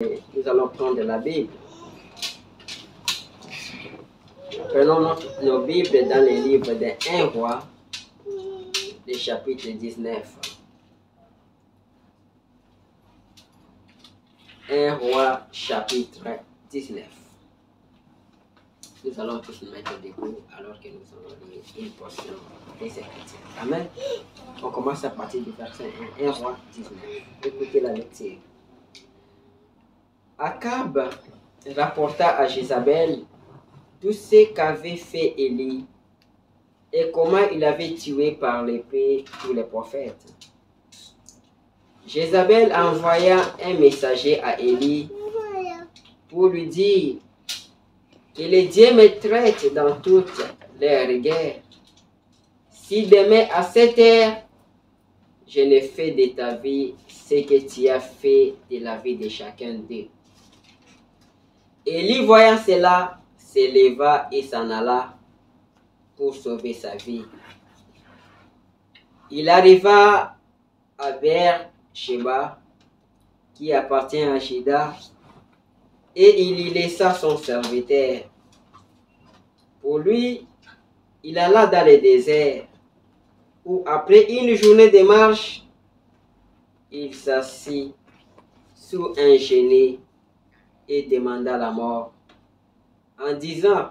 Nous allons prendre la Bible. Prenons nos Bibles dans les livres de 1 Roi, le chapitre 19. 1 Roi, chapitre 19. Nous allons tous nous mettre debout alors que nous allons lire une portion des Écritures. Amen. On commence à partir du verset 1 Roi 19. Écoutez la lecture. Akab rapporta à Jézabel tout ce qu'avait fait Élie et comment il avait tué par l'épée tous les prophètes. Jézabel envoya un messager à Élie pour lui dire que les dieux me traitent dans toutes leurs guerres. Si demain à cette heure, je ne fais de ta vie ce que tu as fait de la vie de chacun d'eux. Élie, voyant cela, se leva et s'en alla pour sauver sa vie. Il arriva à Beer-Sheba, qui appartient à Juda, et il y laissa son serviteur. Pour lui, il alla dans le désert, où après une journée de marche, il s'assit sous un genêt et demanda la mort, en disant,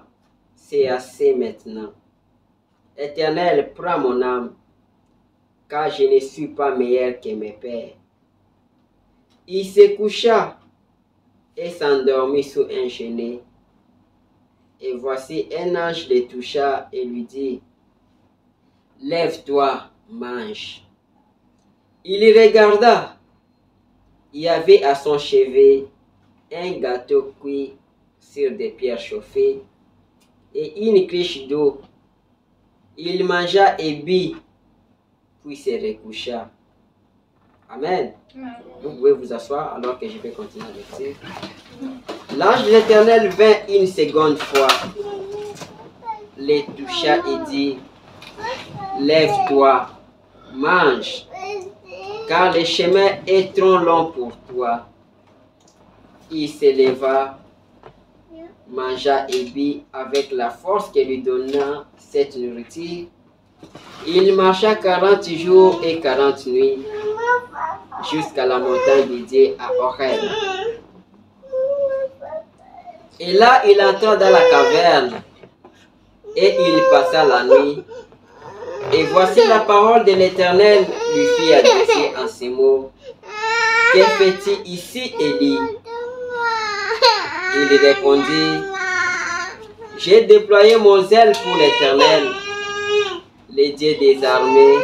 c'est assez maintenant. Éternel, prends mon âme, car je ne suis pas meilleur que mes pères. Il se coucha et s'endormit sous un genêt. Et voici un ange le toucha et lui dit, lève-toi, mange. Il y regarda. Il y avait à son chevet un gâteau cuit sur des pierres chauffées et une cruche d'eau. Il mangea et but, puis se recoucha. Amen. Vous pouvez vous asseoir alors que je vais continuer à lecture. L'ange de l'Éternel vint une seconde fois, le toucha et dit, lève-toi, mange, car le chemin est trop long pour toi. Il se leva, mangea et but avec la force que lui donna cette nourriture. Il marcha 40 jours et 40 nuits jusqu'à la montagne dédiée à Horeb. Et là, il entra dans la caverne et il passa la nuit. Et voici la parole de l'Éternel lui fit adresser en ces mots. Que fais-tu ici, Élie? Il répondit, j'ai déployé mon zèle pour l'Éternel, le Dieu des armées,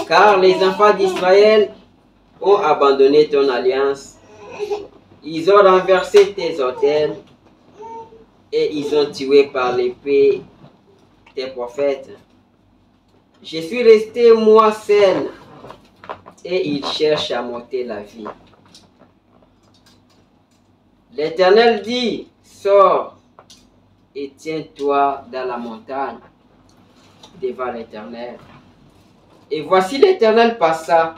car les enfants d'Israël ont abandonné ton alliance. Ils ont renversé tes autels et ils ont tué par l'épée tes prophètes. Je suis resté moi seul et ils cherchent à m'ôter la vie. L'Éternel dit, sors et tiens-toi dans la montagne devant l'Éternel. Et voici l'Éternel passa.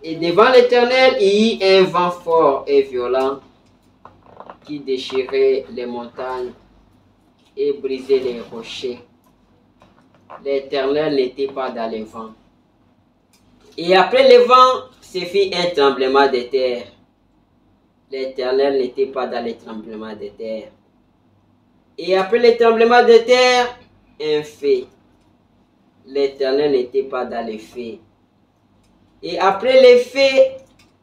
Et devant l'Éternel, il y eut un vent fort et violent qui déchirait les montagnes et brisait les rochers. L'Éternel n'était pas dans le vent. Et après le vent, se fit un tremblement de terre. L'Éternel n'était pas dans le tremblement de terre. Et après le tremblement de terre, un feu. L'Éternel n'était pas dans le feu. Et après le feu,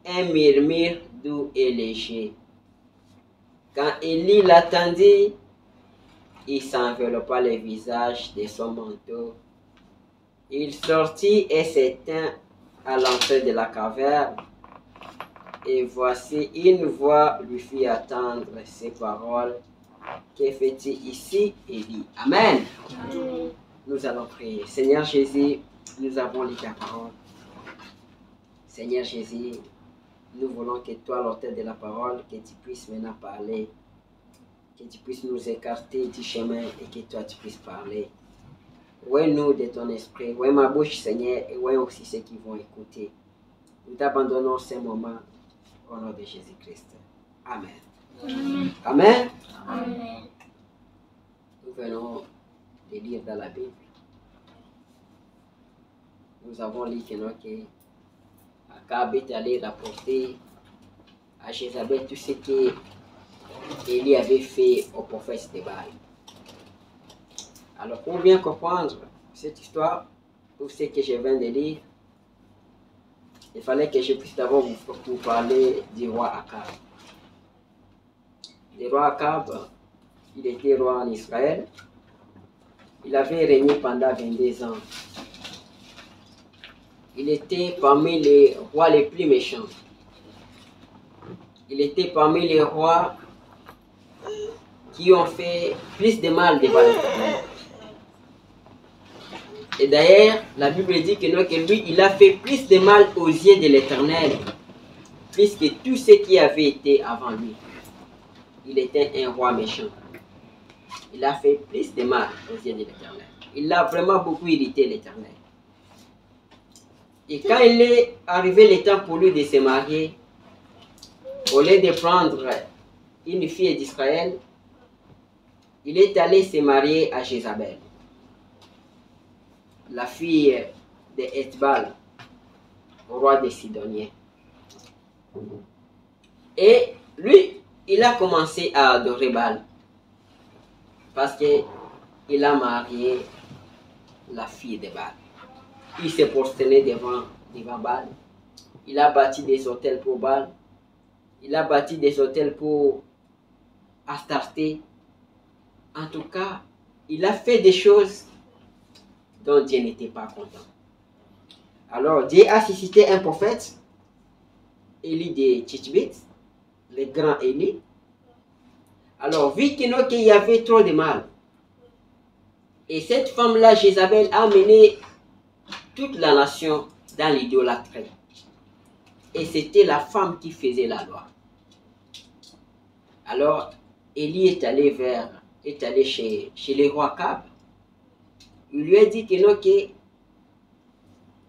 un murmure doux et léger. Quand Élie l'attendit, il s'enveloppa le visage de son manteau. Il sortit et s'éteint à l'entrée de la caverne. Et voici une voix lui fit attendre ces paroles. Que fais-tu ici, Élie? Amen. Amen. Nous allons prier. Seigneur Jésus, nous avons lu ta parole. Seigneur Jésus, nous voulons que toi, l'auteur de la parole, que tu puisses maintenant parler, que tu puisses nous écarter du chemin et que toi tu puisses parler. Ouais-nous de ton esprit, ouais ma bouche Seigneur et ouais aussi ceux qui vont écouter. Nous t'abandonnons ces moments Au nom de Jésus-Christ. Amen. Amen. Amen. Amen. Nous venons de lire dans la Bible. Nous avons lu que Akab est allé rapporter à Jézabel tout ce que Élie avait fait au prophète de Baal. Alors, pour bien comprendre cette histoire, tout ce que je viens de lire, il fallait que je puisse d'abord vous parler du roi Akab. Le roi Akab, il était roi en Israël. Il avait régné pendant 22 ans. Il était parmi les rois les plus méchants. Il était parmi les rois qui ont fait plus de mal devant l'Éternel. Et d'ailleurs, la Bible dit que lui, il a fait plus de mal aux yeux de l'Éternel, plus que tout ce qui avait été avant lui. Il était un roi méchant. Il a fait plus de mal aux yeux de l'Éternel. Il a vraiment beaucoup irrité l'Éternel. Et quand il est arrivé le temps pour lui de se marier, au lieu de prendre une fille d'Israël, il est allé se marier à Jézabel, la fille de Ethbal, roi des Sidoniens. Et lui, il a commencé à adorer Baal, parce qu'il a marié la fille de Baal. Il s'est prosterné devant Baal. Il a bâti des hôtels pour Baal. Il a bâti des hôtels pour Astarté. En tout cas, il a fait des choses dont Dieu n'était pas content. Alors, Dieu a suscité un prophète, Élie de Tishbit, le grand Élie. Alors, vu qu'il y avait trop de mal, et cette femme-là, Jézabel, a mené toute la nation dans l'idolâtrie. Et c'était la femme qui faisait la loi. Alors, Élie est allé chez le roi Akab. Il lui a dit que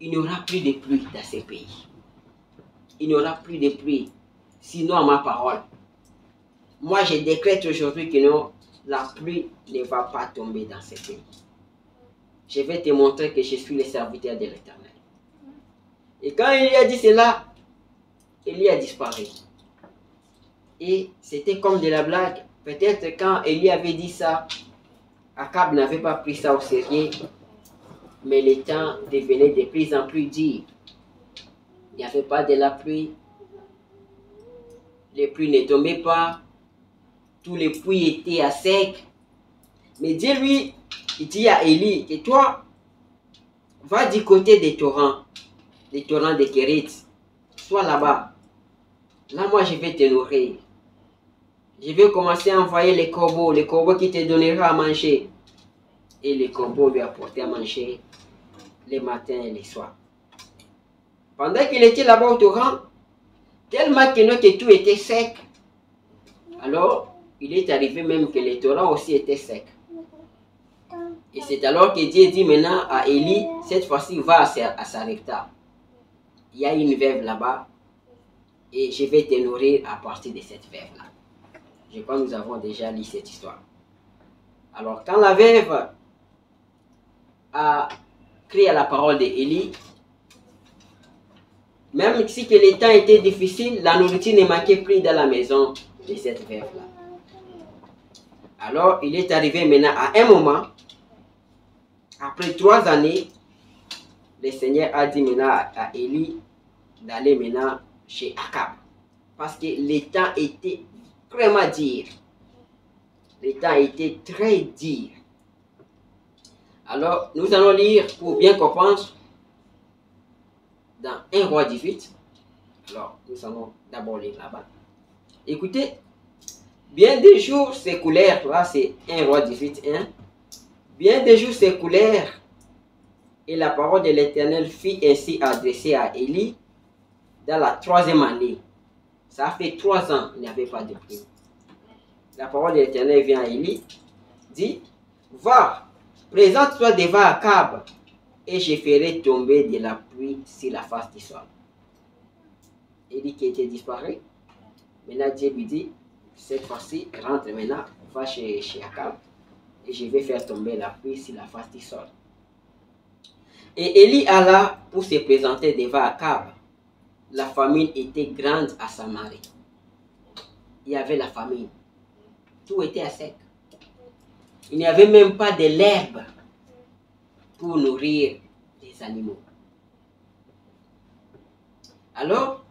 il n'y aura plus de pluie dans ce pays. Il n'y aura plus de pluie, sinon à ma parole. Moi, je décrète aujourd'hui que la pluie ne va pas tomber dans ce pays. Je vais te montrer que je suis le serviteur de l'Éternel. Et quand il a dit cela, Élie a disparu. Et c'était comme de la blague. Peut-être quand Élie avait dit ça, Akab n'avait pas pris ça au sérieux. Mais le temps devenait de plus en plus dur. Il n'y avait pas de la pluie. Les pluies ne tombaient pas. Tous les puits étaient à sec. Mais Dieu, lui, il dit à Élie que toi, va du côté des torrents de Kérit. Sois là-bas. Là, moi, je vais te nourrir. Je vais commencer à envoyer les corbeaux qui te donneront à manger. Et les corbeaux lui apporter à manger les matins et les soirs. Pendant qu'il était là-bas au torrent, tellement que tout était sec, alors il est arrivé même que les torrents aussi étaient secs. Et c'est alors que Dieu dit maintenant à Élie, cette fois-ci, va à Sarepta. Il y a une veuve là-bas et je vais te nourrir à partir de cette veuve-là. Je crois que nous avons déjà lu cette histoire. Alors, quand la veuve a crié à la parole d'Élie, même si que les temps étaient difficiles, la nourriture ne manquait plus dans la maison de cette veuve-là. Alors, il est arrivé maintenant à un moment, après 3 années, le Seigneur a dit maintenant à Élie d'aller maintenant chez Akab. Parce que les temps étaient vraiment durs. Les temps étaient très durs. Alors, nous allons lire pour bien comprendre dans 1 Roi 18. Alors, nous allons d'abord lire là-bas. Écoutez, bien des jours s'écoulèrent. Là, c'est 1 Roi 18, 1. Bien des jours s'écoulèrent et la parole de l'Éternel fut ainsi adressée à Élie dans la 3e année. Ça a fait 3 ans, il n'y avait pas de pluie. La parole de l'Éternel vient à Élie, dit, va, présente-toi devant Akab et je ferai tomber de la pluie sur la face du sol. Élie qui était disparu, Maintenant, Dieu lui dit, cette fois-ci, rentre maintenant, va chez Akab, et je vais faire tomber la pluie sur la face du sol. Et Élie alla pour se présenter devant Akab. La famine était grande à Samarie. Il y avait la famine. Tout était à sec. Il n'y avait même pas de l'herbe pour nourrir les animaux. Alors,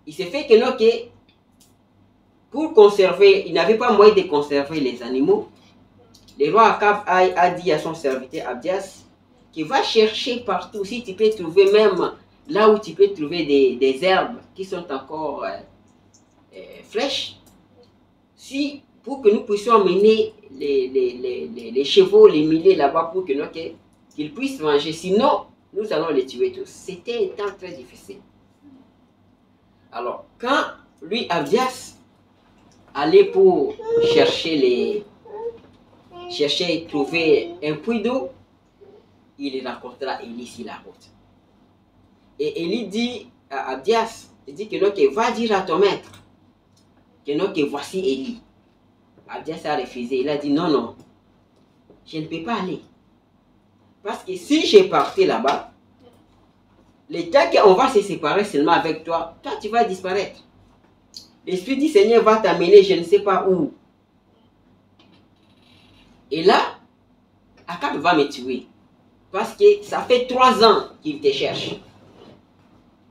il s'est fait que non, pour conserver, il n'avait pas moyen de conserver les animaux. Le roi Akab a dit à son serviteur Abdias qu'il va chercher partout, si tu peux trouver même là où tu peux trouver des herbes qui sont encore fraîches, si, pour que nous puissions emmener les chevaux, les mulets là-bas pour que qu'ils puissent manger. Sinon, nous allons les tuer tous. C'était un temps très difficile. Alors, quand lui, Abdias, allait pour chercher et trouver un puits d'eau, il rencontra Élie sur la route. Et Élie dit à Abdias, il dit que va dire à ton maître que voici Élie. Abdias a refusé. Il a dit non, non, je ne peux pas aller. Parce que si je partais là-bas, le temps qu'on va se séparer seulement avec toi, toi tu vas disparaître. L'Esprit du Seigneur va t'amener je ne sais pas où. Et là, Akab va me tuer. Parce que ça fait 3 ans qu'il te cherche.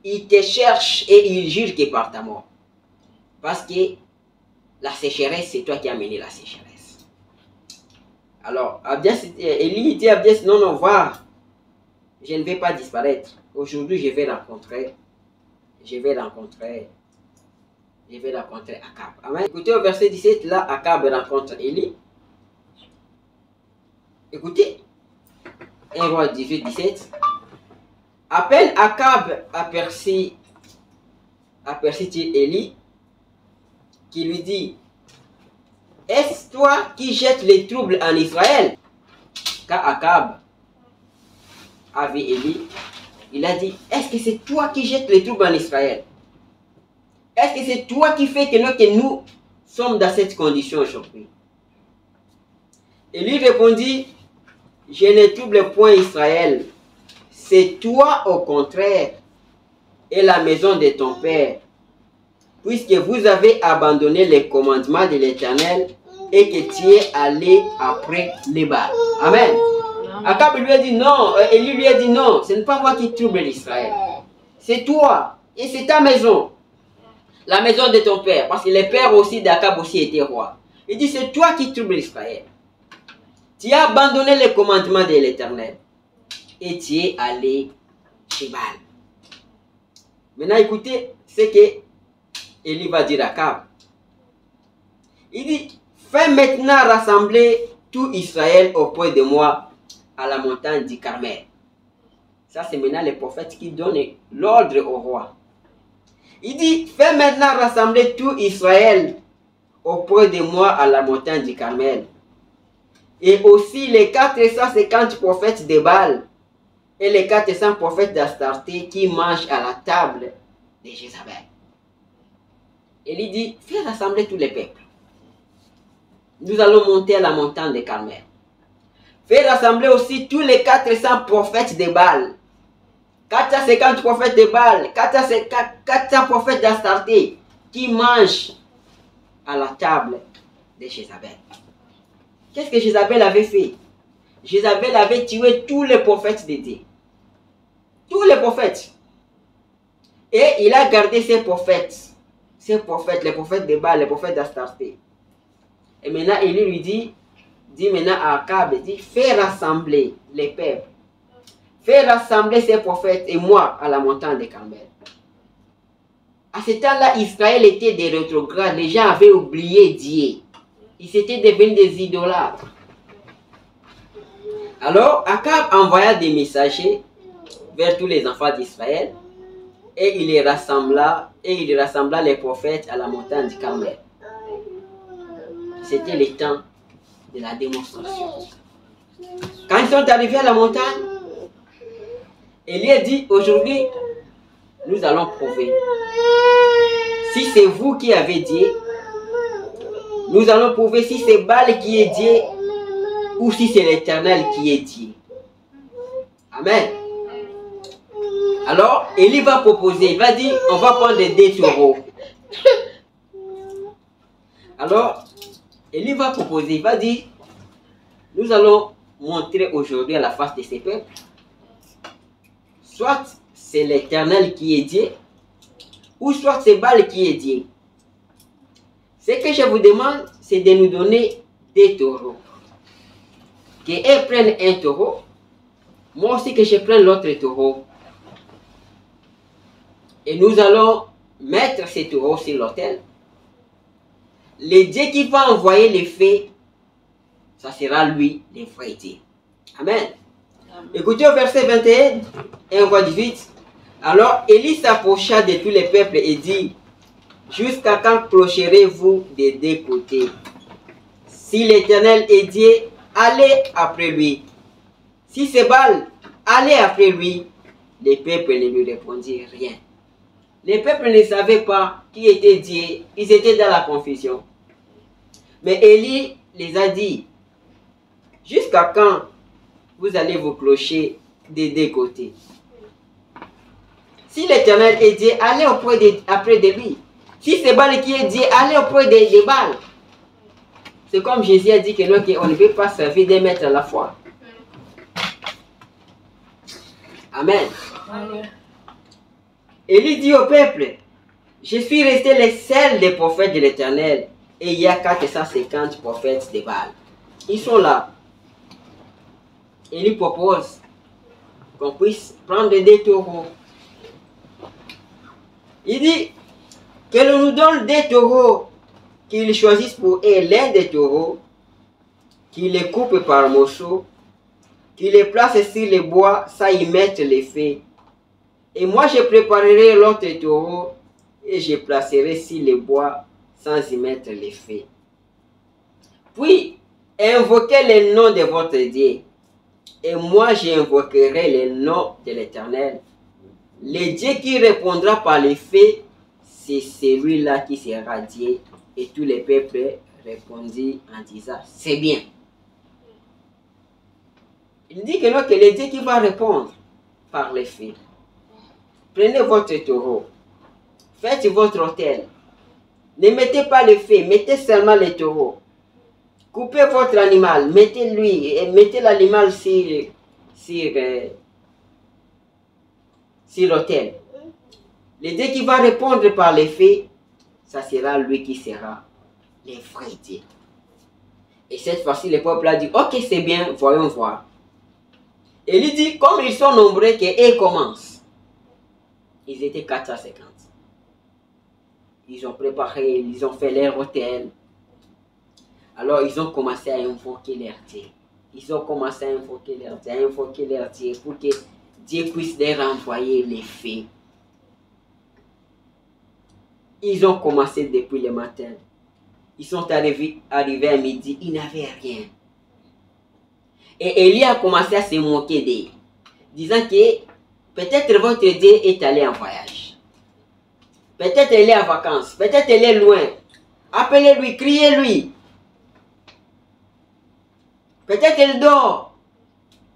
Il te cherche et il jure que par ta mort. Parce que la sécheresse, c'est toi qui as mené la sécheresse. Alors, Élie dit à Abdias, non, non, va. Je ne vais pas disparaître. Aujourd'hui, je vais rencontrer Akab. Amen. Écoutez au verset 17, là, Akab rencontre Élie. Écoutez, 1 roi 18, 17. À peine Akab aperçut Élie, qui lui dit, est-ce toi qui jettes les troubles en Israël? Quand Akab a vu Élie, il a dit, est-ce que c'est toi qui jettes les troubles en Israël? Est-ce que c'est toi qui fais que nous sommes dans cette condition aujourd'hui? Élie répondit, je ne trouble point Israël. C'est toi au contraire et la maison de ton père, puisque vous avez abandonné les commandements de l'Éternel et que tu es allé après les Baals. Amen. Akab lui a dit non, Élie lui a dit non, ce n'est pas moi qui trouble l'Israël. C'est toi et c'est ta maison. La maison de ton père, parce que le père aussi d'Akab aussi était roi. Il dit c'est toi qui trouble l'Israël. Tu as abandonné les commandements de l'Éternel et tu es allé chez Baal. Maintenant écoutez ce que Élie va dire à Akab. Il dit, fais maintenant rassembler tout Israël auprès de moi à la montagne du Carmel. Ça c'est maintenant le prophète qui donne l'ordre au roi. Il dit, fais maintenant rassembler tout Israël auprès de moi à la montagne du Carmel. Et aussi les 450 prophètes de Baal et les 400 prophètes d'Astarté qui mangent à la table de Jézabel. Il dit, fais rassembler tous les peuples. Nous allons monter à la montagne de Carmel. Fais rassembler aussi tous les 400 prophètes de Baal. 450 prophètes de Baal, 400 prophètes d'Astarté qui mangent à la table de Jézabel. Qu'est-ce que Jézabel avait fait? Jézabel avait tué tous les prophètes de Dieu. Tous les prophètes. Et il a gardé ses prophètes. Les prophètes de Baal, les prophètes d'Astarté. Et maintenant, il lui dit maintenant à Akab, fais rassembler les peuples. Fais rassembler ses prophètes et moi à la montagne de Carmel. À ce temps-là, Israël était des rétrogrades. Les gens avaient oublié Dieu. Ils étaient devenus des idolâtres. Alors, Akab envoya des messagers vers tous les enfants d'Israël et il rassembla les prophètes à la montagne du Carmel. C'était le temps de la démonstration. Quand ils sont arrivés à la montagne, Élie a dit, aujourd'hui, nous allons prouver si c'est vous qui avez Dieu, nous allons prouver si c'est Baal qui est Dieu ou si c'est l'Éternel qui est Dieu. Amen. Alors, Élie va proposer, il va dire, on va prendre des taureaux. Alors, Élie va proposer, il va dire, nous allons montrer aujourd'hui à la face de ces peuples, soit c'est l'Éternel qui est Dieu, ou soit c'est Baal qui est Dieu. Ce que je vous demande, c'est de nous donner des taureaux. Qu'eux prennent un taureau, moi aussi que je prenne l'autre taureau. Et nous allons mettre ces taureaux sur l'autel. Le Dieu qui va envoyer les fées, ça sera lui, le vrai Dieu. Amen. Écoutez au verset 21, 1-18. Alors Élie s'approcha de tous les peuples et dit, jusqu'à quand clocherez-vous des deux côtés? Si l'Éternel est Dieu, allez après lui. Si c'est Baal, allez après lui. Les peuples ne lui répondirent rien. Les peuples ne savaient pas qui était Dieu. Ils étaient dans la confusion. Mais Élie les a dit, jusqu'à quand vous allez vous clocher des deux côtés? Si l'Éternel est Dieu, allez après de lui. Si c'est Baal qui est Dieu, allez auprès de Baal. C'est comme Jésus a dit que non, qu'on ne peut pas servir des maîtres à la fois. Amen. Élie dit au peuple, je suis resté le seul des prophètes de l'Éternel et il y a 450 prophètes de Baal. Ils sont là. Élie propose qu'on puisse prendre des taureaux. Il dit que l'on nous donne des taureaux, qu'ils choisissent pour eux l'un des taureaux, qu'ils les coupent par morceaux, qu'ils les placent sur les bois sans y mettre les fées. Et moi je préparerai l'autre taureau et je placerai sur les bois sans y mettre les fées. Puis invoquez le nom de votre Dieu, et moi j'invoquerai le nom de l'Éternel. Le Dieu qui répondra par les faits, c'est celui-là qui sera Dieu. Et tous les peuples répondirent en disant, c'est bien. Il dit que non, que le Dieu qui va répondre par les faits. Prenez votre taureau, faites votre autel. Ne mettez pas les faits, mettez seulement les taureaux. Coupez votre animal, mettez-lui, et mettez l'animal sur l'autel. Le Dieu qui va répondre par les faits, ça sera lui qui sera le vrai Dieu. Et cette fois-ci, le peuple a dit, ok, c'est bien, voyons voir. Et il dit, comme ils sont nombreux, qu'ils commencent. Ils étaient 450. Ils ont préparé, ils ont fait leur hôtel. Alors, ils ont commencé à invoquer leur Dieu. Ils ont commencé à invoquer leur Dieu, pour que Dieu puisse leur envoyer les fées. Ils ont commencé depuis le matin. Ils sont arrivés à midi, ils n'avaient rien. Et Élie a commencé à se moquer d'eux, disant que peut-être votre Dieu est allé en voyage. Peut-être elle est en vacances, peut-être elle est loin. Appelez-lui, criez-lui. Peut-être elle dort.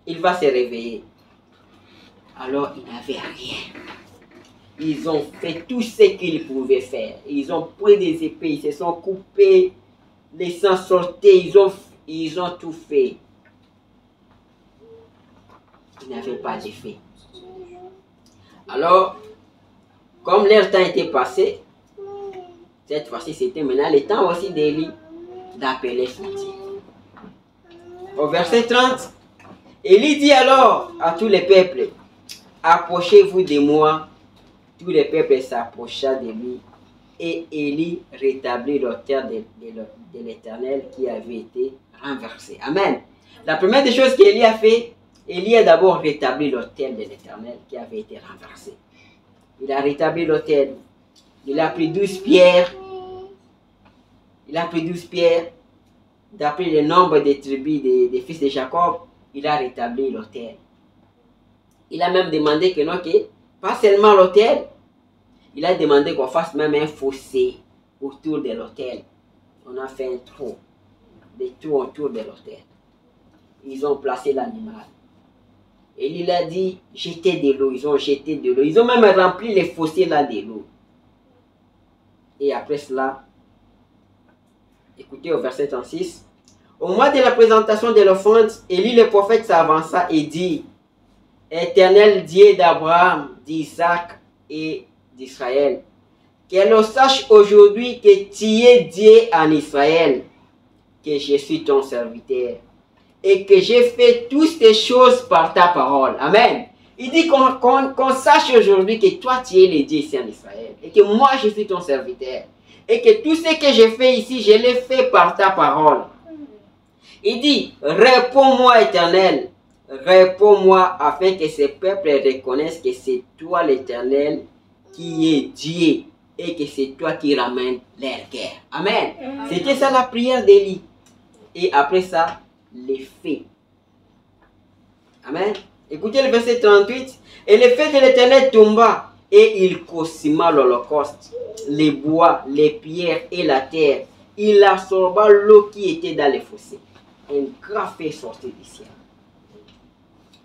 Il va se réveiller. Alors il n'avait rien. Ils ont fait tout ce qu'ils pouvaient faire. Ils ont pris des épées, ils se sont coupés, les sangs sortaient, ils ont tout fait. Ils n'avaient pas d'effet. Alors, comme leur temps était passé, cette fois-ci c'était maintenant le temps aussi d'Élie d'appeler son Dieu. Au verset 30, Élie dit alors à tous les peuples, approchez-vous de moi. Tous les peuples s'approcha de lui et Élie rétablit l'autel de l'Éternel qui avait été renversé. Amen. La première des choses qu'Élie a fait, Élie a d'abord rétabli l'autel de l'Éternel qui avait été renversé. Il a rétabli l'autel. Il a pris 12 pierres. D'après le nombre des tribus des fils de Jacob, il a rétabli l'autel. Il a même demandé que non, pas seulement l'autel, il a demandé qu'on fasse même un fossé autour de l'autel. On a fait un trou, des trous autour de l'autel. Ils ont placé l'animal. Et il a dit, jetez de l'eau. Ils ont jeté de l'eau. Ils ont même rempli les fossés là de l'eau. Et après cela, écoutez au verset 36. Au moment de la présentation de l'offrande, Élie le prophète s'avança et dit, Éternel Dieu d'Abraham, d'Isaac et d'Israël, que l'on sache aujourd'hui que tu es Dieu en Israël, que je suis ton serviteur et que j'ai fait toutes ces choses par ta parole. Amen. Il dit qu'on sache aujourd'hui que toi tu es le Dieu ici en Israël et que moi je suis ton serviteur et que tout ce que j'ai fait ici, je l'ai fait par ta parole. Il dit, réponds-moi Éternel, réponds-moi afin que ce peuple reconnaisse que c'est toi l'Éternel qui est Dieu et que c'est toi qui ramènes leur guerre. Amen. C'était ça la prière d'Élie. Et après ça, les faits. Amen. Écoutez le verset 38. Et le feu de l'Éternel tomba et il consuma l'holocauste, les bois, les pierres et la terre. Il absorba l'eau qui était dans les fossés. Un grand feu sortit du ciel.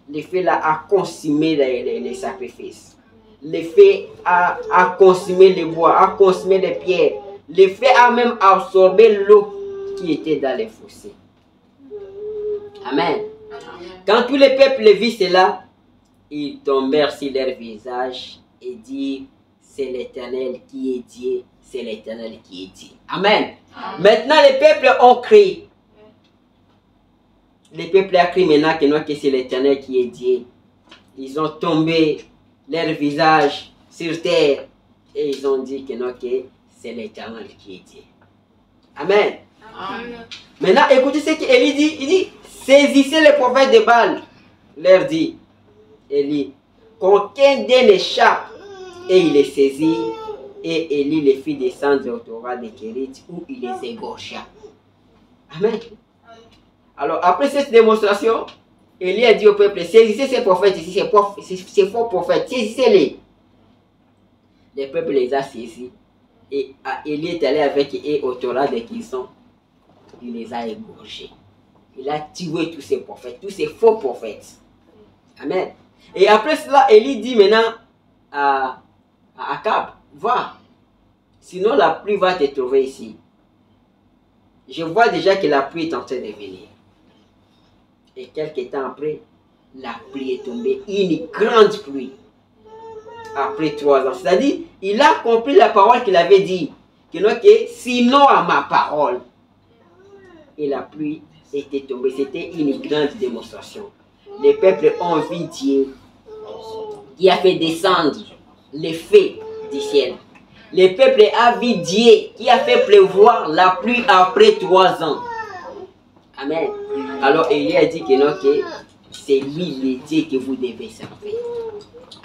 Le feu là a consumé les sacrifices. Le feu a consumé les bois, a consumé les pierres. Le feu a même absorbé l'eau qui était dans les fossés. Amen. Quand tous les peuples vit cela, ils tombèrent sur leur visage et dirent, c'est l'Éternel qui est Dieu, c'est l'Éternel qui est Dieu. Amen. Maintenant les peuples ont crié. Les peuples ont crié maintenant que c'est l'Éternel qui est Dieu. Ils ont tombé leur visage sur terre et ils ont dit que c'est l'Éternel qui est Dieu. Amen. Amen. Maintenant, écoutez ce qu'Élie dit. Il dit, saisissez les prophètes de Baal. Leur dit, Élie, qu'aucun d'eux n'échappe. Et il les saisit. Et Élie les fit descendre au Torah de Kérit où il les égorgea. Amen. Alors, après cette démonstration, Élie a dit au peuple, saisissez ces prophètes ici, ces faux prophètes, saisissez-les. Le peuple les a saisis. Et Élie est allé avec eux au Torah de Kison. Il les a égorgés. Il a tué tous ces prophètes, tous ces faux prophètes. Amen. Et après cela, Élie dit maintenant à Akab, va, sinon la pluie va te trouver ici. Je vois déjà que la pluie est en train de venir. Et quelques temps après, la pluie est tombée, une grande pluie. Après 3 ans. C'est-à-dire, il a compris la parole qu'il avait dit. Que sinon à ma parole. Et la pluie était tombée. C'était une grande démonstration. Les peuples ont vu Dieu qui a fait descendre les feux du ciel. Les peuples ont vu Dieu qui a fait pleuvoir la pluie après 3 ans. Amen. Alors Élie a dit que c'est lui le Dieu que vous devez servir.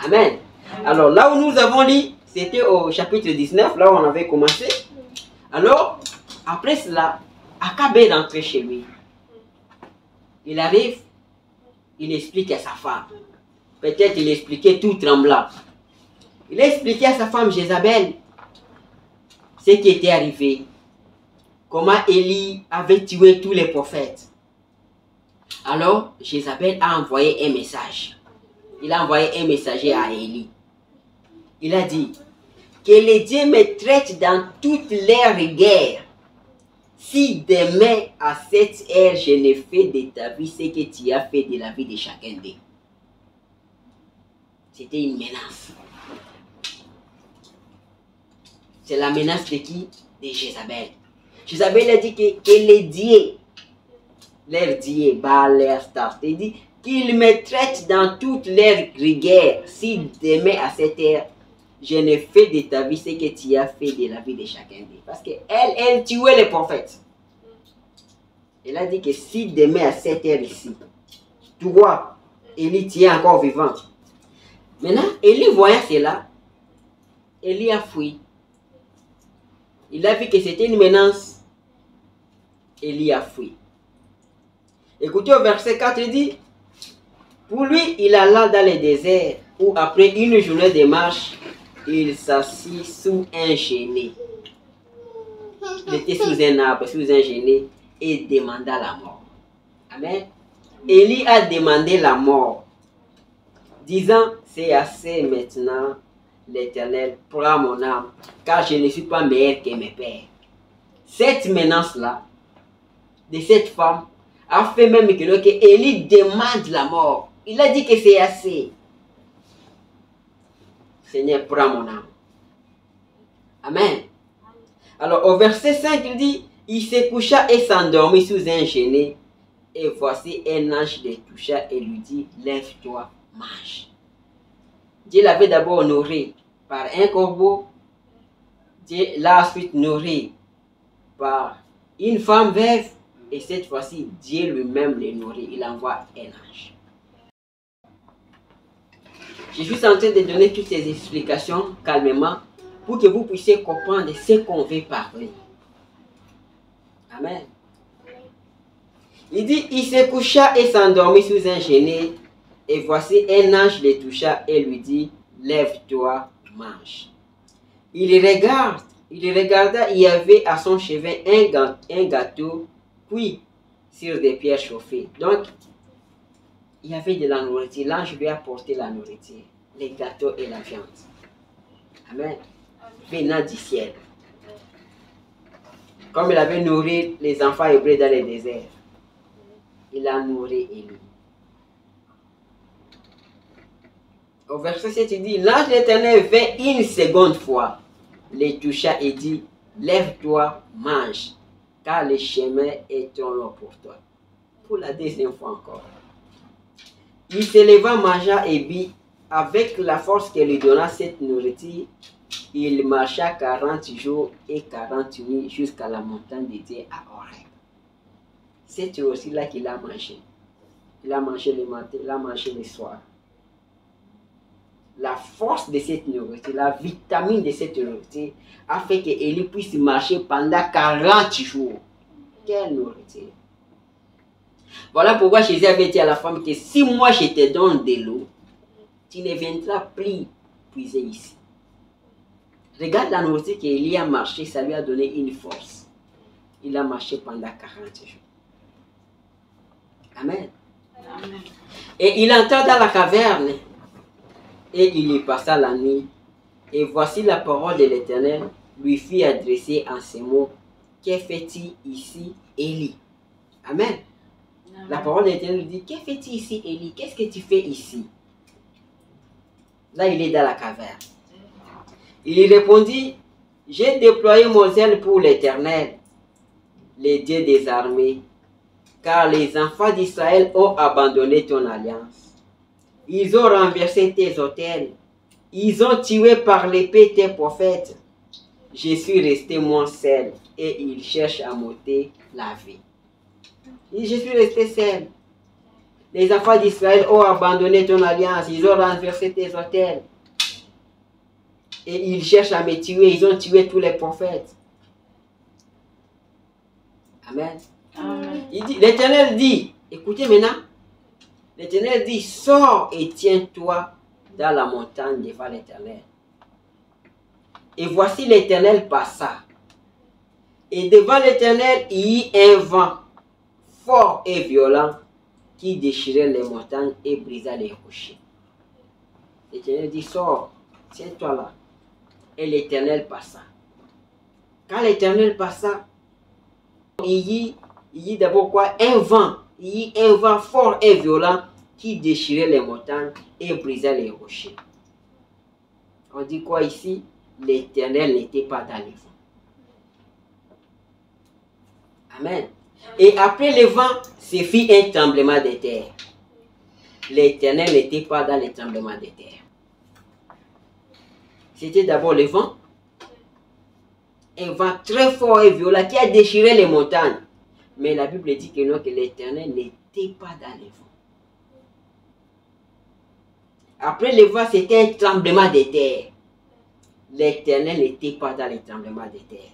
Amen. Alors là où nous avons lu, c'était au chapitre 19, là où on avait commencé. Alors, après cela, Akab est rentré chez lui. Il arrive, il explique à sa femme. Peut-être il expliquait tout tremblant. Il a expliqué à sa femme Jézabel ce qui était arrivé. Comment Élie avait tué tous les prophètes. Alors, Jézabel a envoyé un message. Il a envoyé un messager à Élie. Il a dit, que les dieux me traitent dans toute leur guerre. Si demain à cette heure je ne fais de ta vie ce que tu as fait de la vie de chacun d'eux. C'était une menace. C'est la menace de qui? De Jézabel. Jézabel a dit que les dieux, leurs dieux, Baal, leurs stars, il dit qu'ils me traitent dans toute leur rigueur. Si demain à cette heure je ne fais de ta vie ce que tu as fait de la vie de chacun d'eux. Parce qu'elle tuait les prophètes. Elle a dit que si demain à cette heure ici, toi, Élie, tu es encore vivant. Maintenant, Élie voyant cela, Élie a fui. Il a vu que c'était une menace. Élie a fui. Écoutez au verset 4, il dit, pour lui, il alla dans le désert, où après une journée de marche, il s'assit sous un genêt. Il était sous un arbre, sous un genêt, et demanda la mort. Amen. Élie a demandé la mort, disant, c'est assez maintenant, l'Éternel, prends mon âme, car je ne suis pas meilleur que mes pères. Cette menace-là, de cette femme, a fait même que Élie demande la mort. Il a dit que c'est assez. Seigneur, prends mon âme. Amen. Alors au verset 5, il dit, il se coucha et s'endormit sous un genêt. Et voici un ange le toucha et lui dit, lève-toi, mange. Dieu l'avait d'abord nourri par un corbeau. Dieu l'a ensuite nourri par une femme veuve. Et cette fois-ci, Dieu lui-même le nourrit. Il envoie un ange. Je suis en train de donner toutes ces explications calmement pour que vous puissiez comprendre ce qu'on veut parler. Amen. Il dit, il se coucha et s'endormit sous un genêt. Et voici un ange le toucha et lui dit, lève-toi, mange. Il regarda, il y avait à son chevet un gâteau cuit sur des pierres chauffées. Donc, il y avait de la nourriture. L'ange lui a porté la nourriture, les gâteaux et la viande. Amen. Venant du ciel. Comme il avait nourri les enfants hébreux dans le désert, il a nourri Élie. Au verset 7, il dit, l'ange de l'Éternel vint une seconde fois, les toucha et dit, lève-toi, mange, car le chemin est trop long pour toi. Pour la deuxième fois encore. Il se leva, mangea et but, avec la force que lui donna cette nourriture, il marcha 40 jours et 40 nuits jusqu'à la montagne de Dieu à Horeb. C'est aussi là qu'il a mangé. Il a mangé le matin, il a mangé le soir. La force de cette nourriture, la vitamine de cette nourriture a fait qu'Élie puisse marcher pendant 40 jours. Quelle nourriture! Voilà pourquoi Jésus avait dit à la femme que si moi je te donne de l'eau, tu ne viendras plus puiser ici. Regarde la nourriture qu'Élie a marché, ça lui a donné une force. Il a marché pendant 40 jours. Amen. Amen. Et il entra dans la caverne et il y passa la nuit. Et voici la parole de l'Éternel lui fit adresser en ces mots. Que fais-tu ici, Élie? Amen. Amen. La parole de l'Éternel lui dit, que fais-tu ici, Élie? Qu'est-ce que tu fais ici? Là, il est dans la caverne. Il répondit, j'ai déployé mon zèle pour l'Éternel, le Dieu des armées, car les enfants d'Israël ont abandonné ton alliance. Ils ont renversé tes autels. Ils ont tué par l'épée tes prophètes. Je suis resté moi seul et ils cherchent à m'ôter la vie. Et je suis resté seul. Les enfants d'Israël ont abandonné ton alliance. Ils ont renversé tes autels. Et ils cherchent à me tuer. Ils ont tué tous les prophètes. Amen. Amen. L'Éternel dit, écoutez maintenant, l'Éternel dit, sors et tiens-toi dans la montagne devant l'Éternel. Et voici l'Éternel passa. Et devant l'Éternel, il y eut un vent fort et violent qui déchirait les montagnes et brisa les rochers. L'Éternel dit, sors, tiens-toi là. Et l'Éternel passa. Quand l'Éternel passa, il y eut d'abord quoi? Un vent. Il y eut un vent fort et violent qui déchirait les montagnes et brisa les rochers. On dit quoi ici? L'Éternel n'était pas dans le vent. Amen. Et après le vent, ce fit un tremblement de terre. L'Éternel n'était pas dans le tremblement de terre. C'était d'abord le vent. Un vent très fort et violent qui a déchiré les montagnes. Mais la Bible dit que non, que l'Éternel n'était pas dans le vent. Après le vent, c'était un tremblement de terre. L'Éternel n'était pas dans le tremblement de terre.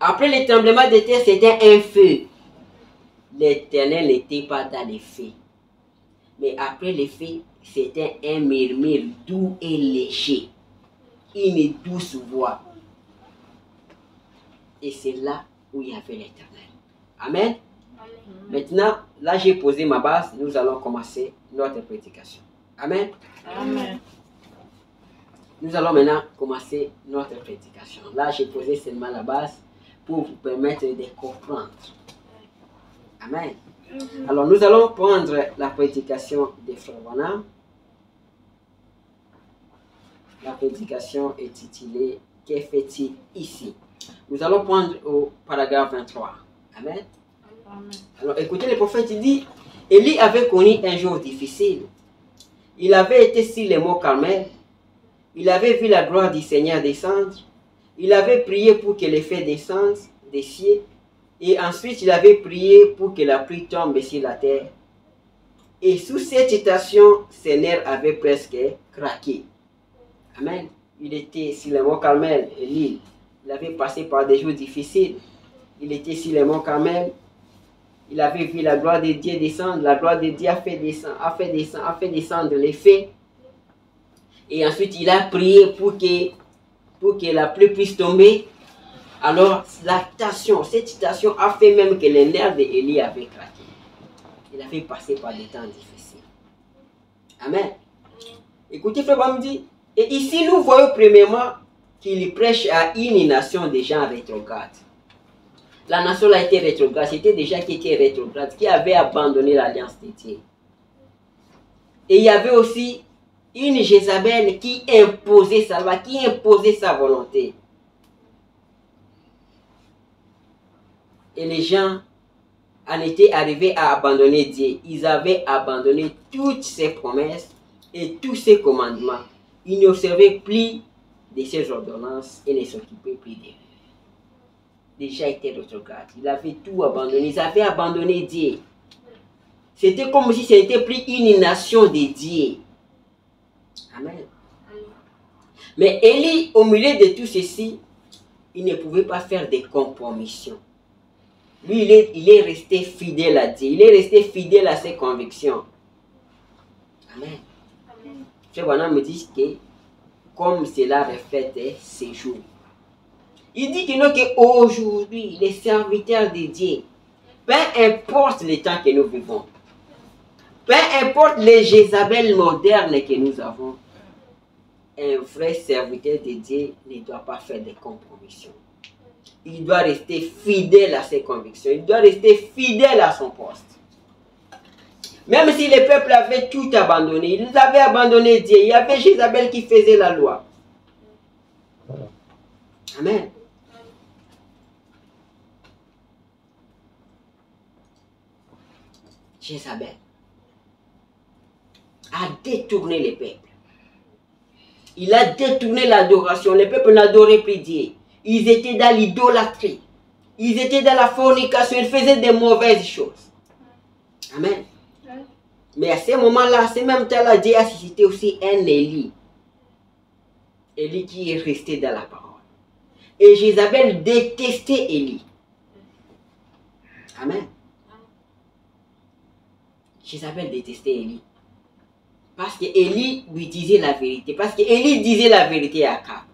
Après le tremblement de terre, c'était un feu. L'Éternel n'était pas dans le feu. Mais après le feu, c'était un murmure doux et léger, une douce voix. Et c'est là où il y avait l'Éternel. Amen. Maintenant, là j'ai posé ma base, nous allons commencer notre prédication. Amen. Amen. Nous allons maintenant commencer notre prédication. Là j'ai posé seulement la base pour vous permettre de comprendre. Amen. Alors nous allons prendre la prédication de Frère Branham. La prédication est titulée « Que fait-il ici ?» Nous allons prendre au paragraphe 23. Amen. Amen. Alors écoutez, le prophète il dit, Élie avait connu un jour difficile. Il avait été sur les monts Carmel. Il avait vu la gloire du Seigneur descendre. Il avait prié pour que les feux descendent des cieux. Et ensuite, il avait prié pour que la pluie tombe sur la terre. Et sous cette citation, ses nerfs avaient presque craqué. Amen. Il était sur les monts Carmel, Élie. Il avait passé par des jours difficiles. Il était sur les monts Carmel. Il avait vu la gloire de Dieu descendre. La gloire de Dieu a fait descendre les feux. Et ensuite, il a prié pour que la pluie puisse tomber. Alors, cette citation a fait même que les nerfs d'Élie avaient craqué. Il avait passé par des temps difficiles. Amen. Écoutez, Frère Branham dit, et ici nous voyons premièrement qu'il prêche à une nation de gens rétrogrades. La nation a été rétrograde, c'était déjà qui était rétrograde, qui avait abandonné l'alliance de Dieu. Et il y avait aussi une Jézabel qui imposait sa loi, qui imposait sa volonté. Et les gens en étaient arrivés à abandonner Dieu. Ils avaient abandonné toutes ses promesses et tous ses commandements. Ils n'observaient plus de ses ordonnances et ne s'occupaient plus d'eux. Déjà été rétrograde. Ils avaient tout abandonné. Ils avaient abandonné Dieu. C'était comme si c'était plus une nation de Dieu. Amen. Mais Élie, au milieu de tout ceci, il ne pouvait pas faire des compromissions. Lui, il est resté fidèle à Dieu. Il est resté fidèle à ses convictions. Amen. Frère Branham me dit que comme cela reflète ses jours. Il dit qu'aujourd'hui, les serviteurs de Dieu, peu importe le temps que nous vivons, peu importe les Jézabel modernes que nous avons, un vrai serviteur de Dieu ne doit pas faire de compromissions. Il doit rester fidèle à ses convictions. Il doit rester fidèle à son poste. Même si le peuple avait tout abandonné, ils avaient abandonné Dieu. Il y avait Jézabel qui faisait la loi. Amen. Jézabel a détourné le peuple. Il a détourné l'adoration. Le peuple n'adorait plus Dieu. Ils étaient dans l'idolâtrie. Ils étaient dans la fornication. Ils faisaient des mauvaises choses. Amen. Mais à ce moment-là, à ce même temps-là, Dieu a suscité aussi un Élie. Élie qui est resté dans la parole. Et Jézabel détestait Élie. Amen. Jézabel détestait Élie. Parce que Élie lui disait la vérité. Parce que Élie disait la vérité à Akab.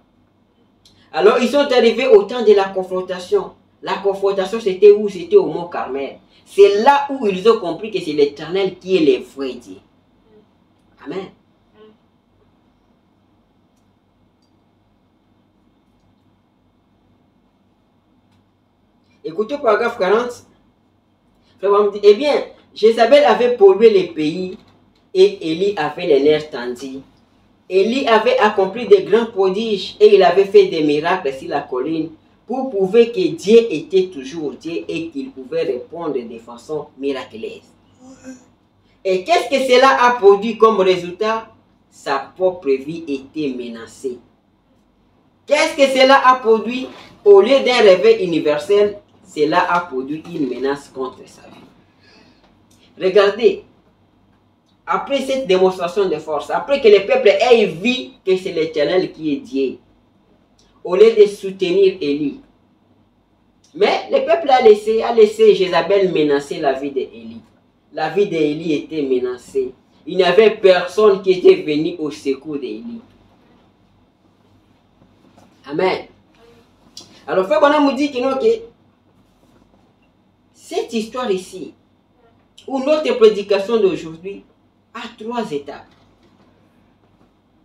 Alors ils sont arrivés au temps de la confrontation. La confrontation c'était où? C'était au mont Carmel. C'est là où ils ont compris que c'est l'Éternel qui est le vrai Dieu. Amen. Écoutez paragraphe 40. Eh bien, Jézabel avait pollué les pays et Élie avait les nerfs tendus. Élie avait accompli de grands prodiges et il avait fait des miracles sur la colline pour prouver que Dieu était toujours Dieu et qu'il pouvait répondre de façon miraculeuse. Et qu'est-ce que cela a produit comme résultat? Sa propre vie était menacée. Qu'est-ce que cela a produit? Au lieu d'un réveil universel, cela a produit une menace contre sa vie. Regardez, après cette démonstration de force, après que le peuple ait vu que c'est l'Éternel qui est Dieu, au lieu de soutenir Élie, mais le peuple a laissé Jézabel menacer la vie d'Élie. La vie d'Élie était menacée. il n'y avait personne qui était venu au secours d'Élie. Amen. Alors, frère Branham nous dit que non, que cette histoire ici, ou notre prédication d'aujourd'hui, a 3 étapes.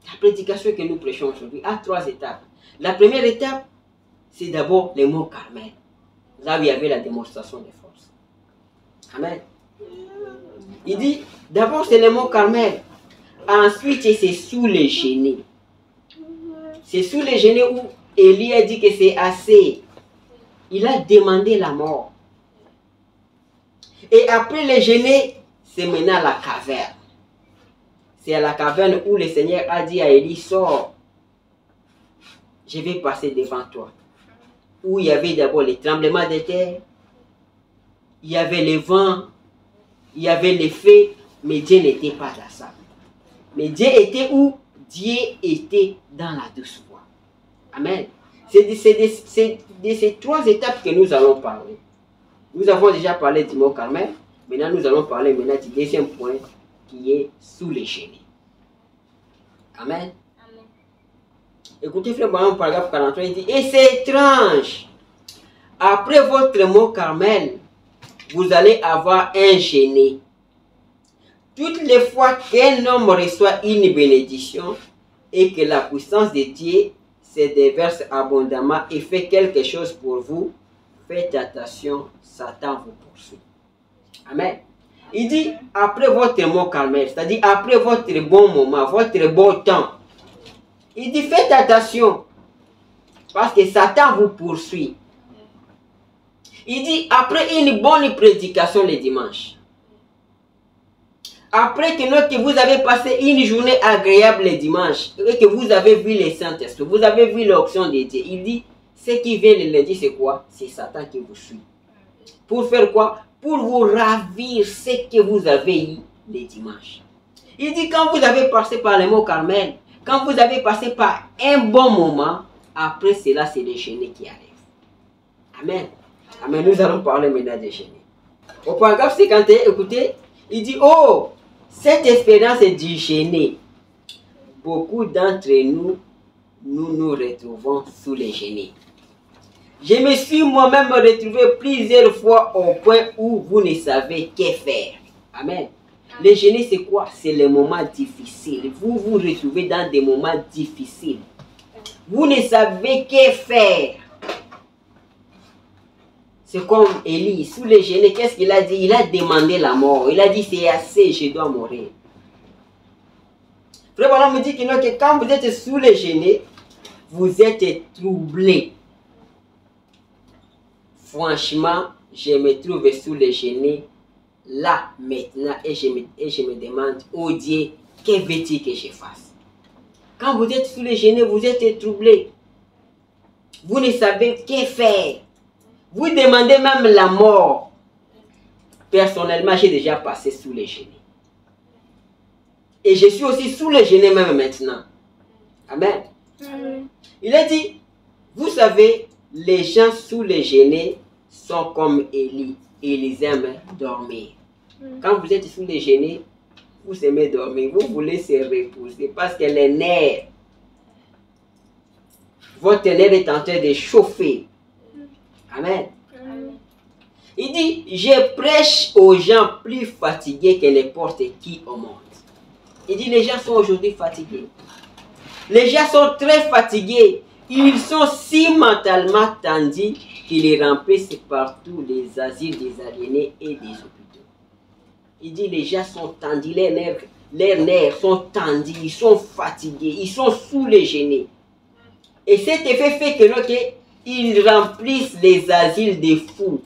La prédication que nous prêchons aujourd'hui a 3 étapes. La première étape, c'est d'abord les monts Carmel. Là où il y avait la démonstration de force. Amen. Il dit, d'abord c'est les monts Carmel. Ensuite, c'est sous les genêts. C'est sous les genêts où Élie a dit que c'est assez. Il a demandé la mort. Et après les genêts, c'est maintenant la caverne. C'est à la caverne où le Seigneur a dit à Élie, sors. Je vais passer devant toi. Où il y avait d'abord les tremblements de terre, il y avait le vent, il y avait les feux, mais Dieu n'était pas dans ça. Mais Dieu était où? Dieu était dans la douce voie. Amen. C'est de ces 3 étapes que nous allons parler. Nous avons déjà parlé du mont Carmel. Maintenant, nous allons parler maintenant du deuxième point qui est sous les genêts. Amen. Amen. Écoutez, frère Branham, paragraphe 43, il dit, et c'est étrange. Après votre mont Carmel, vous allez avoir un genêt. Toutes les fois qu'un homme reçoit une bénédiction et que la puissance de Dieu se déverse abondamment et fait quelque chose pour vous, faites attention, Satan vous poursuit. Amen. Il dit, après votre mont Carmel, c'est-à-dire après votre bon moment, votre beau temps, il dit, faites attention, parce que Satan vous poursuit. Il dit, après une bonne prédication le dimanche, après que vous avez passé une journée agréable le dimanche, et que vous avez vu les Saint-Esprit, vous avez vu l'onction de Dieu, il dit, ce qui vient le lundi, c'est quoi? C'est Satan qui vous suit. Pour faire quoi? Pour vous ravir ce que vous avez eu le dimanche. Il dit, quand vous avez passé par le mont Carmel, quand vous avez passé par un bon moment, après cela, c'est les genêts qui arrivent. Amen. Amen. Nous allons parler maintenant des genêts. Au paragraphe 51, écoutez, il dit, oh, cette expérience du genêt, beaucoup d'entre nous, nous retrouvons sous les genêts. Je me suis moi-même retrouvé plusieurs fois au point où vous ne savez que faire. Amen. Les genêts, c'est quoi? C'est les moments difficiles. Vous vous retrouvez dans des moments difficiles. Vous ne savez que faire. C'est comme Élie, sous les genêts, qu'est-ce qu'il a dit? Il a demandé la mort. Il a dit, c'est assez, je dois mourir. Frère Branham me dit que quand vous êtes sous les genêts, vous êtes troublé. Franchement, je me trouve sous les genêts, là, maintenant, et je me demande, oh Dieu, que veux-tu que je fasse? Quand vous êtes sous les genêts, vous êtes troublé. Vous ne savez que faire. Vous demandez même la mort. Personnellement, j'ai déjà passé sous les genêts. Et je suis aussi sous les genêts même maintenant. Amen. Il a dit, vous savez, les gens sous les genêts sont comme Élie. Ils aiment dormir. Quand vous êtes sous les genêts, vous aimez dormir. Vous voulez se reposer parce que les nerfs, votre nerf est en train de chauffer. Amen. Il dit, je prêche aux gens plus fatigués que n'importe qui au monde. Il dit, les gens sont aujourd'hui fatigués. Les gens sont très fatigués. Ils sont si mentalement tendus qu'ils remplissent partout les asiles des aliénés et des hôpitaux. Il dit, les gens sont tendus, leurs nerfs sont tendus, ils sont fatigués, ils sont sous les genêts. Et cet effet fait que ils remplissent les asiles des fous.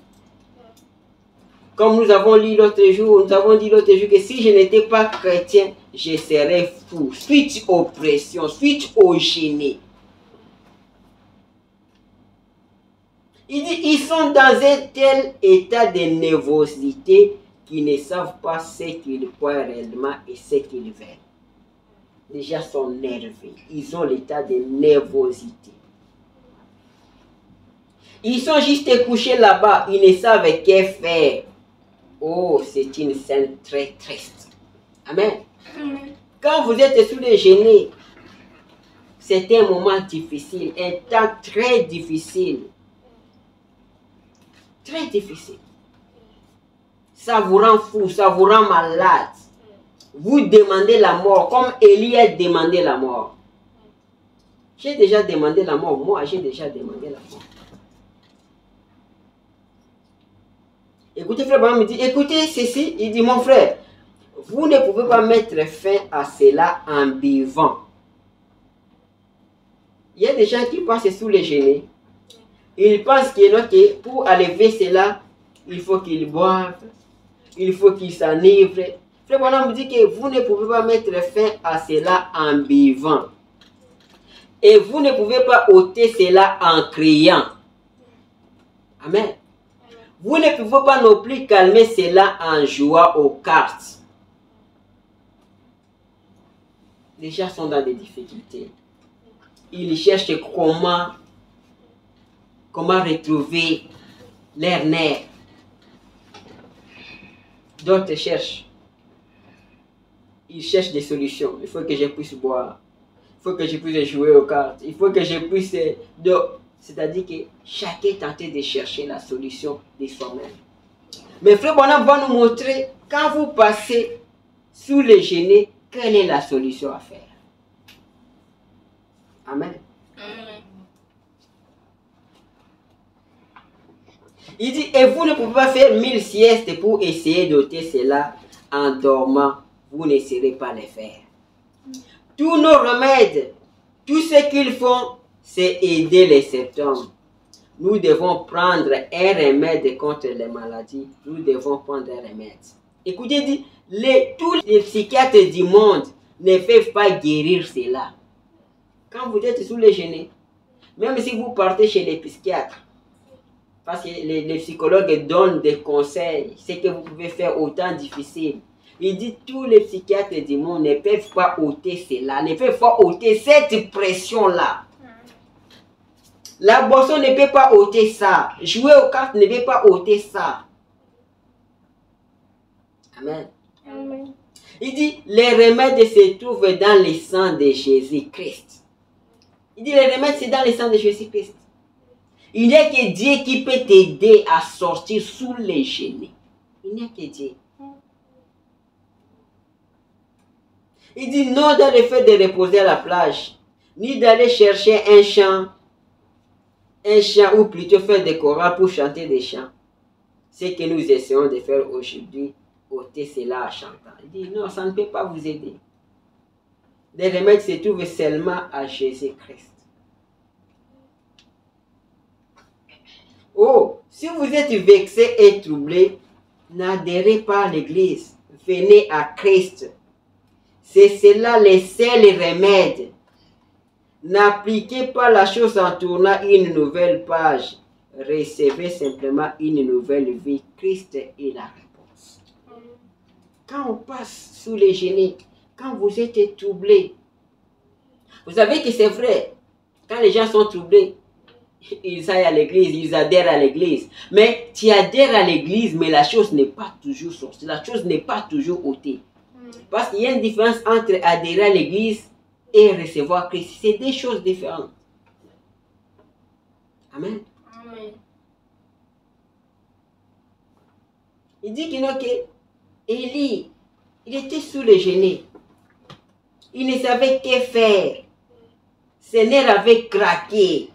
Comme nous avons dit l'autre jour, que si je n'étais pas chrétien, je serais fou. Suite aux pressions, suite aux genêts. Il dit, ils sont dans un tel état de nervosité qu'ils ne savent pas ce qu'ils croient réellement et ce qu'ils veulent. Les gens sont nerveux. Ils ont l'état de nervosité. Ils sont juste couchés là-bas. Ils ne savent que faire. Oh, c'est une scène très triste. Amen. Quand vous êtes sous le jeûne, c'est un moment difficile, un temps très difficile. Très difficile. Ça vous rend fou, ça vous rend malade. Vous demandez la mort, comme Élie a demandé la mort. J'ai déjà demandé la mort, moi j'ai déjà demandé la mort. Écoutez, frère Branham me dit, écoutez ceci, il dit, mon frère, vous ne pouvez pas mettre fin à cela en buvant. Il y a des gens qui passent sous les jeûnes. Ils pensent que pour enlever cela, il faut qu'ils boivent, il faut qu'ils s'enivrent. Frère Branham me dit que vous ne pouvez pas mettre fin à cela en buvant. Et vous ne pouvez pas ôter cela en criant. Amen. Vous ne pouvez pas non plus calmer cela en jouant aux cartes. Les gens sont dans des difficultés. Ils cherchent comment retrouver leur nerf. D'autres cherchent. Ils cherchent des solutions. Il faut que je puisse boire. Il faut que je puisse jouer aux cartes. Il faut que je puisse... C'est-à-dire que chacun tente de chercher la solution de soi-même. Mais Frère Branham va nous montrer, quand vous passez sous le jeûne, quelle est la solution à faire. Amen. Amen. Il dit, et vous ne pouvez pas faire 1000 siestes pour essayer d'ôter cela en dormant. Vous ne saurez pas les faire. Tous nos remèdes, tout ce qu'ils font, c'est aider les symptômes. Nous devons prendre un remède contre les maladies. Nous devons prendre un remède. Écoutez, dit, tous les psychiatres du monde ne peuvent pas guérir cela. Quand vous êtes sous le jeûne, même si vous partez chez les psychiatres, parce que les psychologues donnent des conseils, ce que vous pouvez faire au temps difficile. Il dit tous les psychiatres du monde ne peuvent pas ôter cela, ne peuvent pas ôter cette pression-là. La boisson ne peut pas ôter ça. Jouer aux cartes ne peut pas ôter ça. Amen. Amen. Il dit, les remèdes se trouvent dans le sang de Jésus-Christ. Il dit, les remèdes, c'est dans le sang de Jésus-Christ. Il n'y a que Dieu qui peut t'aider à sortir sous les genoux. Il n'y a que Dieu. Il dit, non dans le fait de reposer à la plage, ni d'aller chercher un chant ou plutôt faire des chorales pour chanter des chants. Ce que nous essayons de faire aujourd'hui, ôter cela en chantant. Il dit, non, ça ne peut pas vous aider. Les remèdes se trouvent seulement à Jésus-Christ. Oh, si vous êtes vexé et troublé, n'adhérez pas à l'église. Venez à Christ. C'est cela le seul remède. N'appliquez pas la chose en tournant une nouvelle page. Recevez simplement une nouvelle vie. Christ est la réponse. Quand on passe sous les genoux, quand vous êtes troublé, vous savez que c'est vrai. Quand les gens sont troublés, ils aillent à l'église, ils adhèrent à l'église. Mais tu adhères à l'église, mais la chose n'est pas toujours sortie. La chose n'est pas toujours ôtée. Parce qu'il y a une différence entre adhérer à l'église et recevoir Christ. C'est des choses différentes. Amen. Amen. Il dit que Élie, il était sous le genou. Il ne savait que faire. Ses nerfs avaient craqué.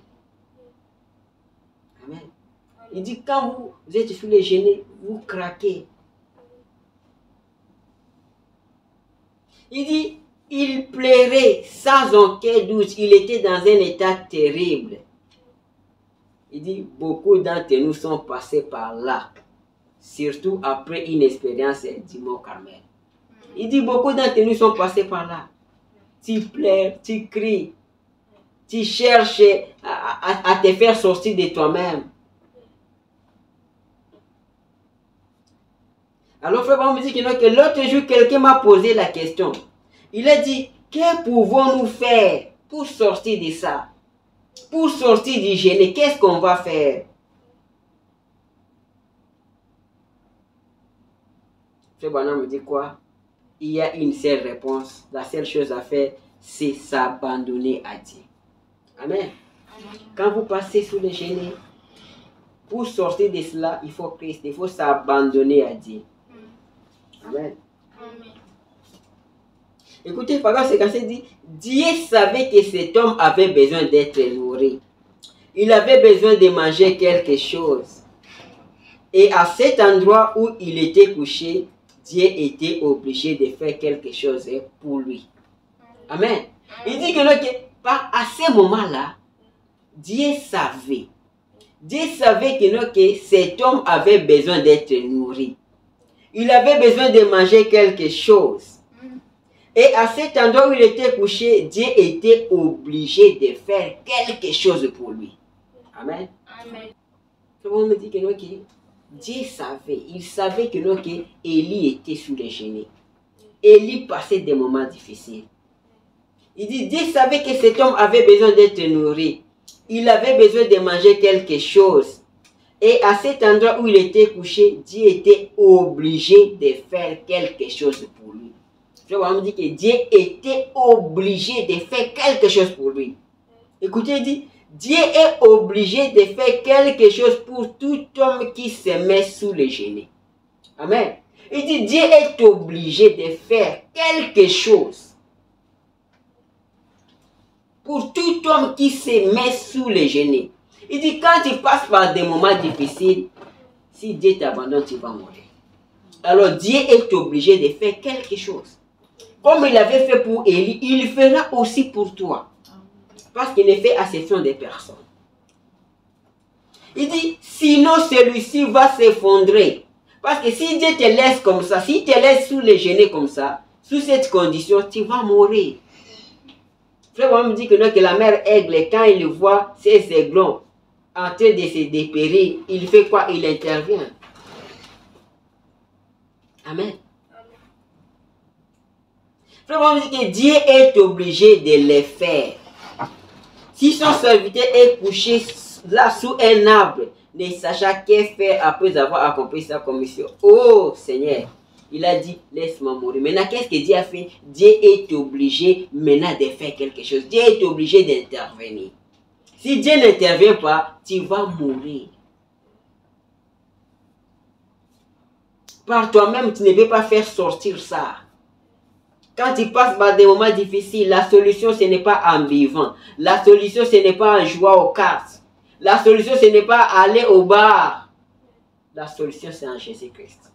Amen. Il dit quand vous êtes sous les genoux, vous craquez. Il dit, il pleurait sans aucun doute. Il était dans un état terrible. Il dit, beaucoup d'entre nous sont passés par là. Surtout après une expérience du Mont Carmel. Il dit, beaucoup d'entre nous sont passés par là. Tu pleures, tu cries. Tu cherches à te faire sortir de toi-même. Alors, frère, on me dit que l'autre jour, quelqu'un m'a posé la question. Il a dit, que pouvons-nous faire pour sortir de ça? Pour sortir du jeûne, qu'est-ce qu'on va faire? Frère Branham me dit quoi? il y a une seule réponse. La seule chose à faire, c'est s'abandonner à Dieu. Amen. Quand vous passez sous le gêné, pour sortir de cela, il faut Christ, il faut s'abandonner à Dieu. Amen. Écoutez, Paragraphe 57 dit, Dieu savait que cet homme avait besoin d'être nourri. Il avait besoin de manger quelque chose. Et à cet endroit où il était couché, Dieu était obligé de faire quelque chose pour lui. Amen. Il dit que à ce moment-là, Dieu savait. Dieu savait que cet homme avait besoin d'être nourri. Il avait besoin de manger quelque chose. Et à cet endroit où il était couché, Dieu était obligé de faire quelque chose pour lui. Amen. Amen. On me dit que Dieu savait. Il savait que Élie était sous les genoux. Élie passait des moments difficiles. Il dit, Dieu savait que cet homme avait besoin d'être nourri. Il avait besoin de manger quelque chose. Et à cet endroit où il était couché, Dieu était obligé de faire quelque chose pour lui. Je vais vous dire que Dieu était obligé de faire quelque chose pour lui. Écoutez, il dit, Dieu est obligé de faire quelque chose pour tout homme qui se met sous le genou. Amen. Il dit, Dieu est obligé de faire quelque chose pour tout homme qui se met sous le genou. Il dit, quand tu passes par des moments difficiles, si Dieu t'abandonne, tu vas mourir. Alors Dieu est obligé de faire quelque chose. Comme il avait fait pour Élie, il fera aussi pour toi. Parce qu'il ne fait exception des personnes. Il dit, sinon celui-ci va s'effondrer. Parce que si Dieu te laisse comme ça, si te laisse sous les genoux comme ça, sous cette condition, tu vas mourir. Frère, on me dit que la mère aigle, quand il voit ses aiglons en train de se dépérir, il fait quoi? Il intervient. Amen. Frère, on me dit que Dieu est obligé de les faire. Si son serviteur est couché là sous un arbre, ne sachant que faire après avoir accompli sa commission. Oh Seigneur, il a dit, laisse-moi mourir. Maintenant, qu'est-ce que Dieu a fait? Dieu est obligé maintenant de faire quelque chose. Dieu est obligé d'intervenir. Si Dieu n'intervient pas, tu vas mourir. Par toi-même, tu ne peux pas faire sortir ça. Quand tu passes par des moments difficiles, la solution, ce n'est pas en vivant. La solution, ce n'est pas en jouant aux cartes. La solution, ce n'est pas aller au bar. La solution, c'est en Jésus-Christ.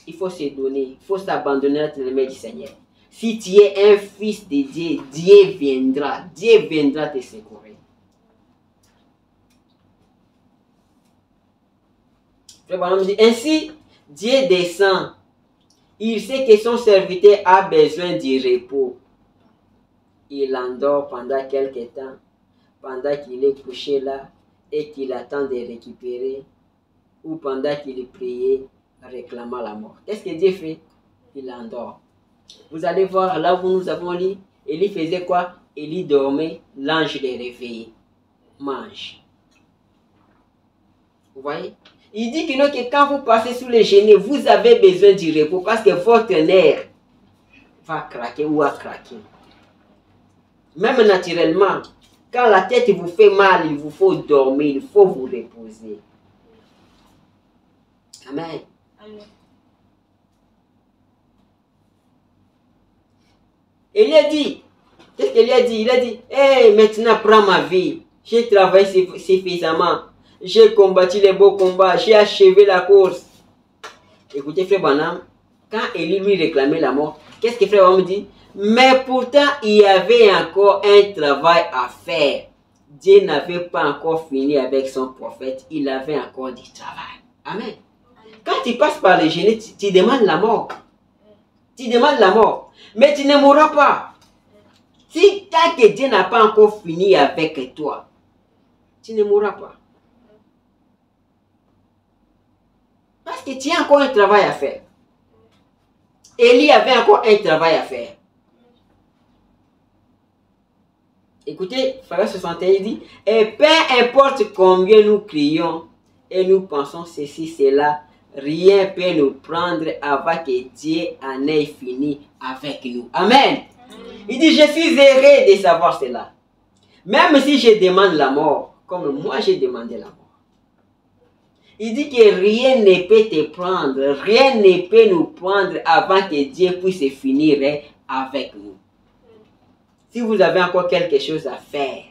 Il faut se donner, il faut s'abandonner à les mains du Seigneur. Si tu es un fils de Dieu, Dieu viendra te secourir. Ainsi, Dieu descend. Il sait que son serviteur a besoin du repos. Il endort pendant quelque temps, pendant qu'il est couché là et qu'il attend de récupérer, ou pendant qu'il est prié, réclamant la mort. Qu'est-ce que Dieu fait? Il endort. Vous allez voir là où nous avons lu, Élie faisait quoi? Élie dormait, l'ange les réveillait. Mange. Vous voyez? Il dit que quand vous passez sous les genoux, vous avez besoin du repos parce que votre nerf va craquer ou a craqué. Même naturellement, quand la tête vous fait mal, il vous faut dormir, il faut vous reposer. Amen. Amen. Il a dit, qu'est-ce qu'il a dit? Il a dit, hey, maintenant prends ma vie. J'ai travaillé suffisamment. J'ai combattu les beaux combats. J'ai achevé la course. Écoutez, frère Branham, quand Élie lui réclamait la mort, qu'est-ce que frère Branham dit? Mais pourtant, il y avait encore un travail à faire. Dieu n'avait pas encore fini avec son prophète. Il avait encore du travail. Amen. Quand tu passes par les genoux, tu demandes la mort. Tu demandes la mort. Mais tu ne mourras pas. Si tant que Dieu n'a pas encore fini avec toi, tu ne mourras pas. Parce que tu as encore un travail à faire. Élie avait encore un travail à faire. Écoutez, Paragraphe 61 dit, et peu importe combien nous crions et nous pensons ceci, cela, rien ne peut nous prendre avant que Dieu en ait fini avec nous. Amen. Il dit, je suis heureux de savoir cela. Même si je demande la mort, comme moi j'ai demandé la mort. Il dit que rien ne peut te prendre, rien ne peut nous prendre avant que Dieu puisse finir avec nous. Si vous avez encore quelque chose à faire,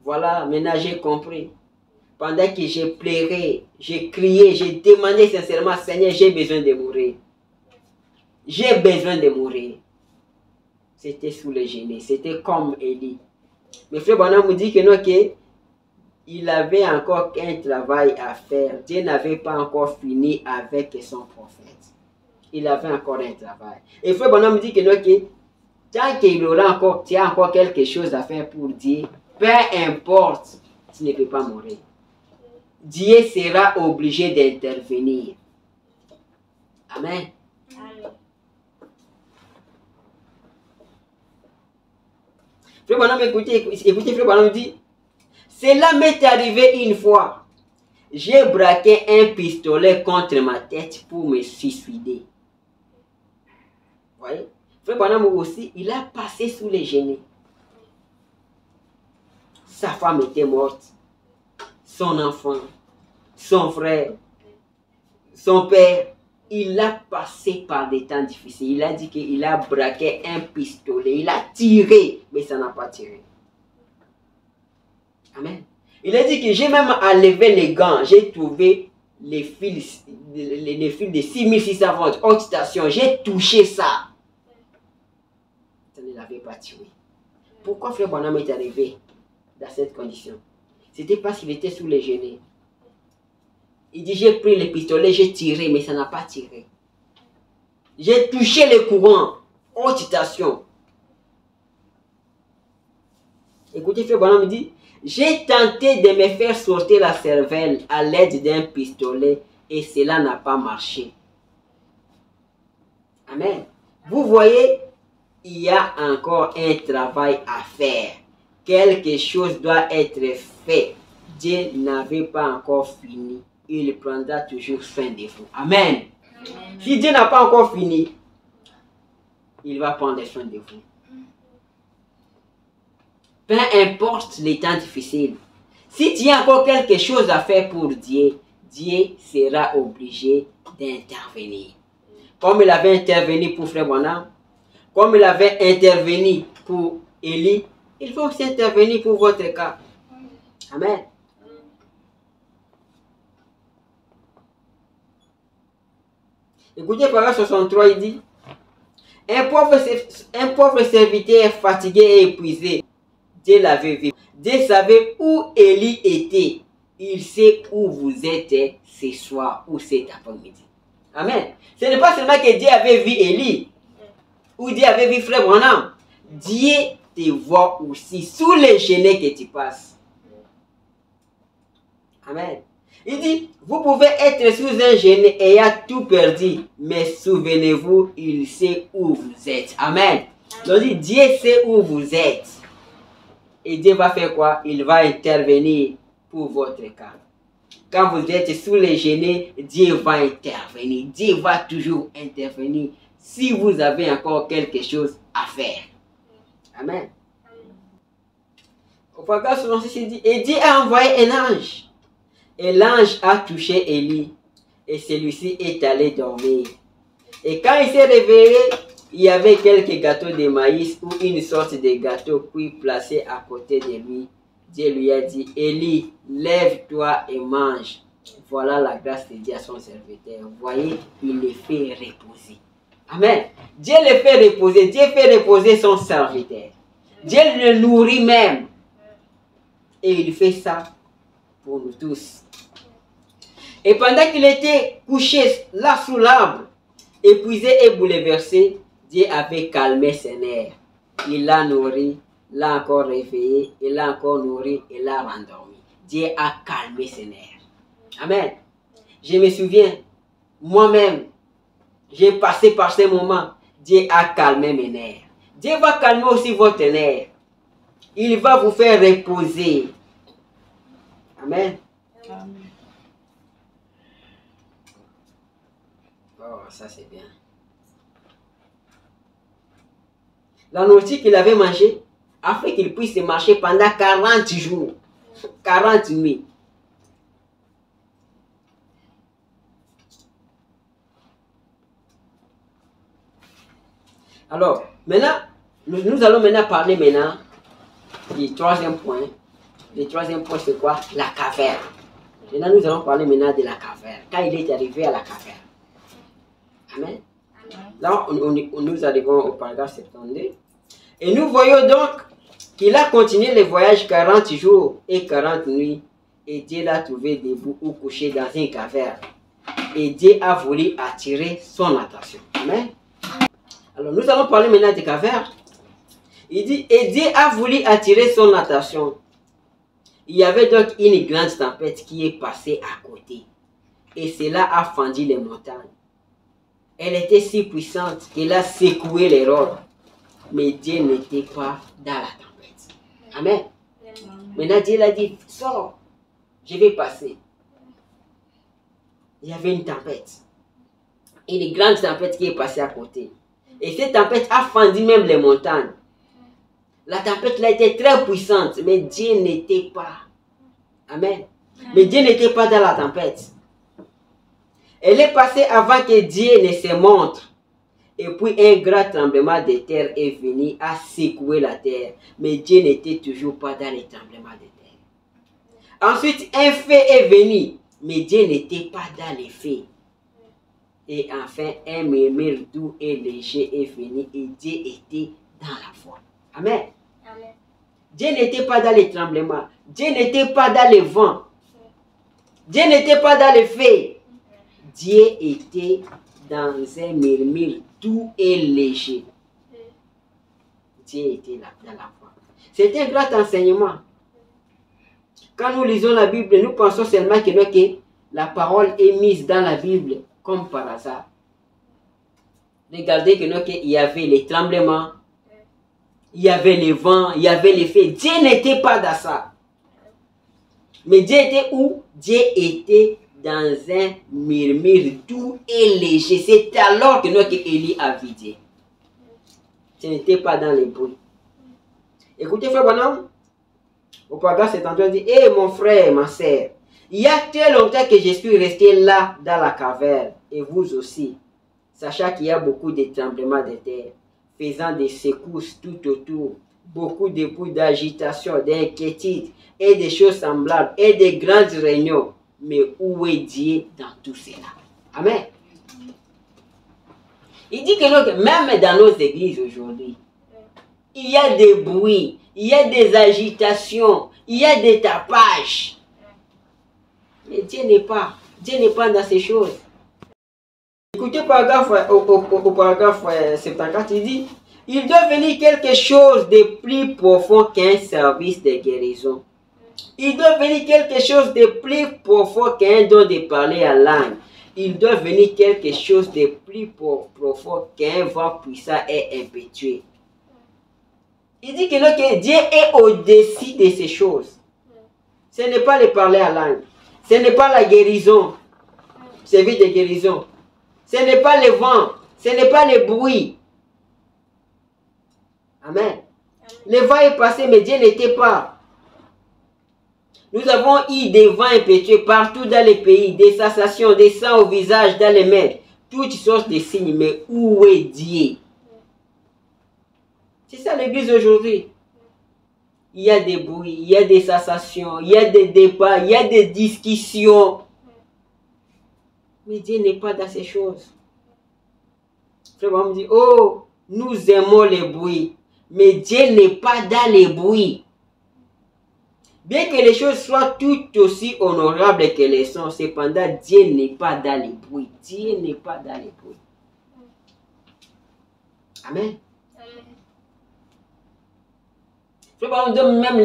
voilà, maintenant j'ai compris. Pendant que j'ai pleuré, j'ai crié, j'ai demandé sincèrement, Seigneur, j'ai besoin de mourir. J'ai besoin de mourir. C'était sous le genou, c'était comme Élie. Mais frère Branham me dit que non, il avait encore un travail à faire. Dieu n'avait pas encore fini avec son prophète. Il avait encore un travail. Et frère Branham me dit que non, tant qu'il aura encore, tu as encore quelque chose à faire pour Dieu, peu importe, tu ne peux pas mourir. Dieu sera obligé d'intervenir. Amen. Frère Branham, écoutez, Frère Branham dit, cela m'est arrivé une fois. J'ai braqué un pistolet contre ma tête pour me suicider. Vous voyez? Frère Branham aussi, il a passé sous les genoux. Sa femme était morte. Son enfant, son frère, son père, il a passé par des temps difficiles. Il a dit qu'il a braqué un pistolet. Il a tiré, mais ça n'a pas tiré. Amen. Il a dit que j'ai même enlevé les gants. J'ai trouvé les fils de 6600 volts, haute station. J'ai touché ça. Ça ne l'avait pas tué. Pourquoi Frère Branham est arrivé dans cette condition? C'était parce qu'il était sous les genoux. Il dit, j'ai pris le pistolet, j'ai tiré, mais ça n'a pas tiré. J'ai touché le courant, haute station. Écoutez, Frère Branham dit, j'ai tenté de me faire sortir la cervelle à l'aide d'un pistolet et cela n'a pas marché. Amen. Vous voyez, il y a encore un travail à faire. Quelque chose doit être fait. Dieu n'avait pas encore fini. Il prendra toujours soin de vous. Amen. Amen. Si Dieu n'a pas encore fini, il va prendre soin de vous. Peu importe les temps difficiles. Si tu as encore quelque chose à faire pour Dieu, Dieu sera obligé d'intervenir. Comme il avait intervenu pour Frère Branham, comme il avait intervenu pour Élie, il faut aussi intervenir pour votre cas. Amen. Écoutez, paragraphe 63, il dit, un pauvre serviteur fatigué et épuisé, Dieu l'avait vu. Dieu savait où Élie était. Il sait où vous êtes ce soir ou cet après-midi. Amen. Ce n'est pas seulement que Dieu avait vu Élie, ou Dieu avait vu Frère Branham. Dieu te voit aussi sous les genoux que tu passes. Amen. Il dit, vous pouvez être sous un genou et ayant tout perdu, mais souvenez-vous, il sait où vous êtes. Amen. Donc Dieu sait où vous êtes. Et Dieu va faire quoi? Il va intervenir pour votre cas. Quand vous êtes sous les genoux, Dieu va intervenir. Dieu va toujours intervenir si vous avez encore quelque chose à faire. Amen. Au paragraphe 66, il dit, et Dieu a envoyé un ange. Et l'ange a touché Élie. Et celui-ci est allé dormir. Et quand il s'est réveillé, il y avait quelques gâteaux de maïs ou une sorte de gâteau cuit placé à côté de lui. Dieu lui a dit, Élie, lève-toi et mange. Voilà la grâce de Dieu à son serviteur. Vous voyez, il le fait reposer. Amen. Dieu le fait reposer. Dieu fait reposer son serviteur. Dieu le nourrit même. Et il fait ça pour nous tous. Et pendant qu'il était couché là sous l'arbre, épuisé et bouleversé, Dieu avait calmé ses nerfs. Il l'a nourri, l'a encore réveillé, il l'a encore nourri et l'a rendormi. Dieu a calmé ses nerfs. Amen. Je me souviens, moi-même, j'ai passé par ces moments. Dieu a calmé mes nerfs. Dieu va calmer aussi votre nerf. Il va vous faire reposer. Amen. Amen. Oh, ça c'est bien. La nourriture qu'il avait mangée a fait qu'il puisse marcher pendant 40 jours, 40 nuits. Alors, maintenant, nous allons maintenant parler du troisième point. Le troisième point, c'est quoi? La caverne. Maintenant, nous allons parler maintenant de la caverne. Quand il est arrivé à la caverne. Amen. Là, nous arrivons au paragraphe 72. Et nous voyons donc qu'il a continué le voyage 40 jours et 40 nuits. Et Dieu l'a trouvé debout ou couché dans une caverne. Et Dieu a voulu attirer son attention. Amen. Alors, nous allons parler maintenant des cavernes. Il dit, et Dieu a voulu attirer son attention. Il y avait donc une grande tempête qui est passée à côté. Et cela a fendu les montagnes. Elle était si puissante qu'elle a secoué les rocs. Mais Dieu n'était pas dans la tempête. Amen. Maintenant, Dieu l'a dit, sors, je vais passer. Il y avait une tempête. Une grande tempête qui est passée à côté. Et cette tempête a fendu même les montagnes. La tempête là était très puissante, mais Dieu n'était pas. Amen. Mais Dieu n'était pas dans la tempête. Elle est passée avant que Dieu ne se montre. Et puis un grand tremblement de terre est venu à secouer la terre. Mais Dieu n'était toujours pas dans le tremblement de terre. Ensuite, un feu est venu. Mais Dieu n'était pas dans le feu. Et enfin, un murmure doux et léger est venu. Et Dieu était dans la foi. Amen. Amen. Dieu n'était pas dans les tremblements. Dieu n'était pas dans le vent. Dieu n'était pas dans le feu. Dieu était dans un murmure doux et léger. Dieu était là, dans la foi. C'est un grand enseignement. Quand nous lisons la Bible, nous pensons seulement que la parole est mise dans la Bible comme par hasard. Regardez qu'il y avait les tremblements, il y avait le vent, il y avait les feux. Dieu n'était pas dans ça. Mais Dieu était où? Dieu était dans un murmure doux et léger. C'est alors que Élie a vu Dieu. Ce n'était pas dans les bruits. Écoutez, frère Bonhomme, au paragraphe 72, dit, hé mon frère, ma sœur, il y a très longtemps que je suis resté là dans la caverne, et vous aussi, sachant qu'il y a beaucoup de tremblements de terre, faisant des secousses tout autour, beaucoup de bruit d'agitation, d'inquiétude, et des choses semblables, et de grandes réunions. Mais où est Dieu dans tout cela? Amen. Il dit que même dans nos églises aujourd'hui, il y a des bruits, il y a des agitations, il y a des tapages. Mais Dieu n'est pas dans ces choses. Écoutez au paragraphe 74, il dit, il doit venir quelque chose de plus profond qu'un service de guérison. Il doit venir quelque chose de plus profond qu'un don de parler à langue. Il doit venir quelque chose de plus profond qu'un vent puissant et impétueux. Il dit que Dieu est au-dessus de ces choses. Ce n'est pas le parler à langue. Ce n'est pas la guérison. Service de guérison. Ce n'est pas le vent. Ce n'est pas le bruit. Amen. Le vent est passé, mais Dieu n'était pas. Nous avons eu des vents impétueux partout dans les pays, des sensations, des sangs au visage, dans les mains, toutes sortes de signes. Mais où est Dieu? C'est ça l'église aujourd'hui. Il y a des bruits, il y a des sensations, il y a des débats, il y a des discussions. Mais Dieu n'est pas dans ces choses. Frère, on me dit, oh, nous aimons les bruits, mais Dieu n'est pas dans les bruits. Bien que les choses soient tout aussi honorables que les sont, cependant, Dieu n'est pas dans les bruits. Dieu n'est pas dans les bruits. Amen. On donne même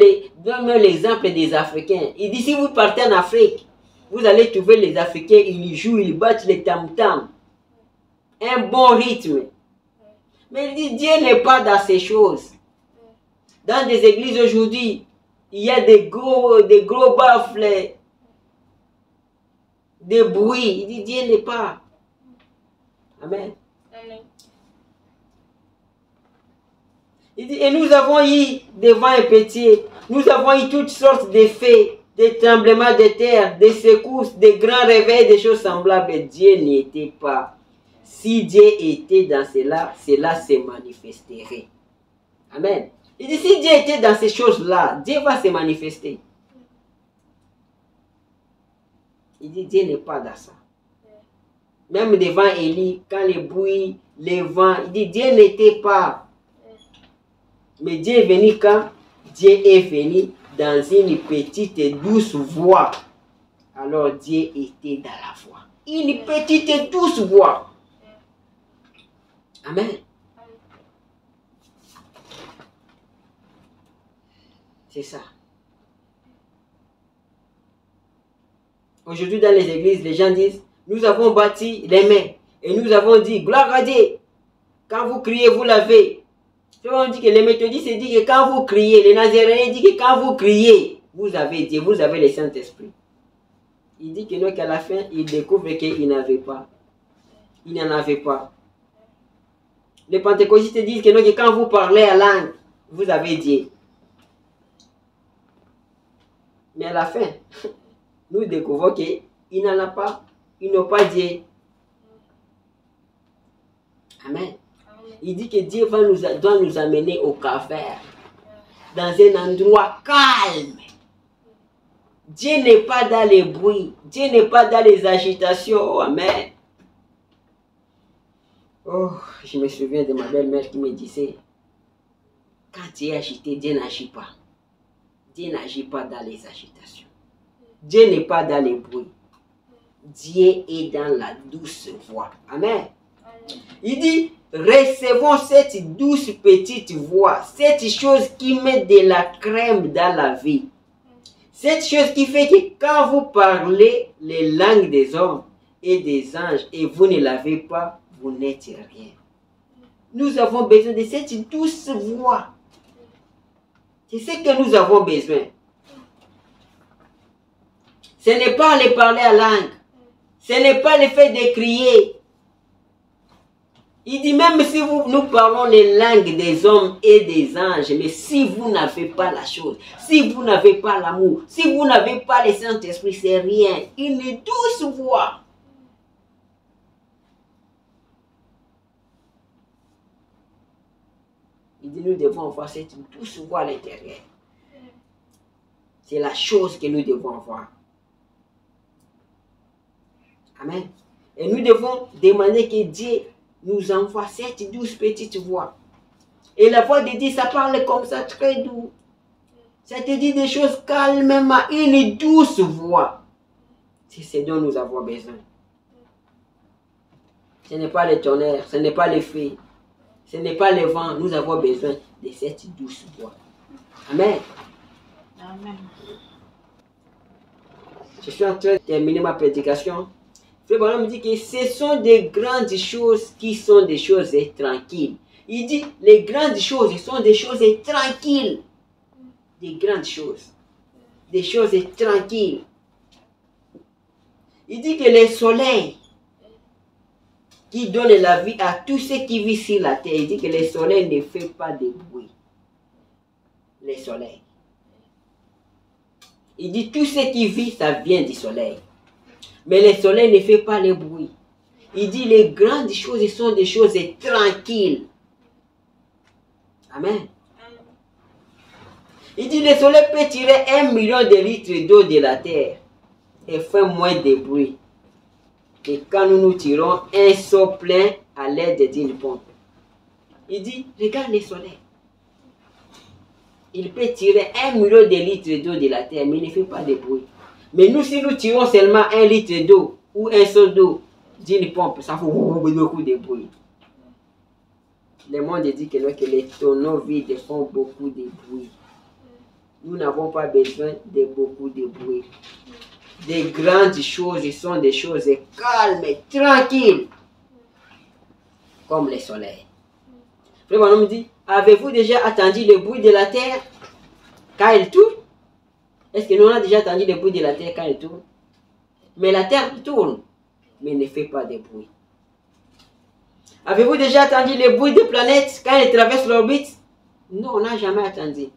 l'exemple des Africains. Il dit, si vous partez en Afrique, vous allez trouver les Africains, ils jouent, ils battent les tam-tams. Un bon rythme. Mais il dit, Dieu n'est pas dans ces choses. Dans des églises aujourd'hui, il y a des gros baffles, des bruits. Il dit, Dieu n'est pas. Amen. Amen. Il dit, et nous avons eu des vents impétueux, nous avons eu toutes sortes d'effets, des tremblements de terre, des secousses, des grands réveils, des choses semblables. Dieu n'y était pas. Si Dieu était dans cela, cela se manifesterait. Amen. Il dit, si Dieu était dans ces choses-là, Dieu va se manifester. Il dit, Dieu n'est pas dans ça. Même devant Élie, quand les bruits, les vents, il dit, Dieu n'était pas. Mais Dieu est venu quand? Dieu est venu dans une petite et douce voix. Alors Dieu était dans la voix. Une petite et douce voix. Amen. C'est ça. Aujourd'hui dans les églises, les gens disent, nous avons bâti les mains et nous avons dit, gloire à Dieu. Quand vous criez, vous l'avez. On dit que les méthodistes disent que quand vous criez, les nazaréens disent que quand vous criez, vous avez Dieu, vous avez le Saint-Esprit. Il dit que non, qu'à la fin, il découvre qu'il n'avait pas. Il n'en avait pas. Les pentecôtistes disent que non, que quand vous parlez à langue, vous avez Dieu. Mais à la fin, nous découvrons qu'il n'en a pas. Ils n'ont pas Dieu. Amen. Il dit que Dieu doit nous amener au calvaire, dans un endroit calme. Dieu n'est pas dans les bruits, Dieu n'est pas dans les agitations. Amen. Oh, je me souviens de ma belle-mère qui me disait, quand Dieu est agité, Dieu n'agit pas. Dieu n'agit pas dans les agitations. Dieu n'est pas dans les bruits. Dieu est dans la douce voix. Amen. Il dit, recevons cette douce petite voix, cette chose qui met de la crème dans la vie. Cette chose qui fait que quand vous parlez les langues des hommes et des anges et vous ne l'avez pas, vous n'êtes rien. Nous avons besoin de cette douce voix. C'est ce que nous avons besoin. Ce n'est pas le parler à langue. Ce n'est pas le fait de crier. Il dit même si nous parlons les langues des hommes et des anges, mais si vous n'avez pas la chose, si vous n'avez pas l'amour, si vous n'avez pas le Saint-Esprit, c'est rien. Une douce voix. Il dit nous devons avoir cette douce voix à l'intérieur. C'est la chose que nous devons avoir. Amen. Et nous devons demander que Dieu nous envoie cette douce petite voix. Et la voix de Dieu, ça parle comme ça, très doux. Ça te dit des choses calmement, une douce voix. C'est ce dont nous avons besoin. Ce n'est pas le tonnerre, ce n'est pas le feu, ce n'est pas le vent. Nous avons besoin de cette douce voix. Amen. Amen. Je suis en train de terminer ma prédication. Frère Branham me dit que ce sont des grandes choses qui sont des choses tranquilles. Il dit les grandes choses sont des choses tranquilles. Des grandes choses. Des choses tranquilles. Il dit que le soleil qui donne la vie à tous ceux qui vivent sur la terre, il dit que le soleil ne fait pas de bruit. Le soleil. Il dit tout ce qui vit, ça vient du soleil. Mais le soleil ne fait pas le bruit. Il dit les grandes choses sont des choses tranquilles. Amen. Il dit le soleil peut tirer 1 million de litres d'eau de la terre et faire moins de bruit que quand nous tirons un seau plein à l'aide d'une pompe. Il dit regarde le soleil. Il peut tirer 1 million de litres d'eau de la terre, mais il ne fait pas de bruit. Mais nous, si nous tirons seulement 1 litre d'eau ou un seau d'eau d'une pompe, ça fait beaucoup de bruit. Le monde dit que les tonneaux vides font beaucoup de bruit. Nous n'avons pas besoin de beaucoup de bruit. Des grandes choses sont des choses calmes et tranquilles, comme le soleil. Frère Branham me dit, avez-vous déjà attendu le bruit de la terre quand elle tourne? Est-ce que nous avons déjà entendu le bruit de la terre quand elle tourne? Mais la terre tourne, mais ne fait pas de bruit. Avez-vous déjà entendu le bruit des planètes quand elles traversent l'orbite? Non, on n'a jamais entendu.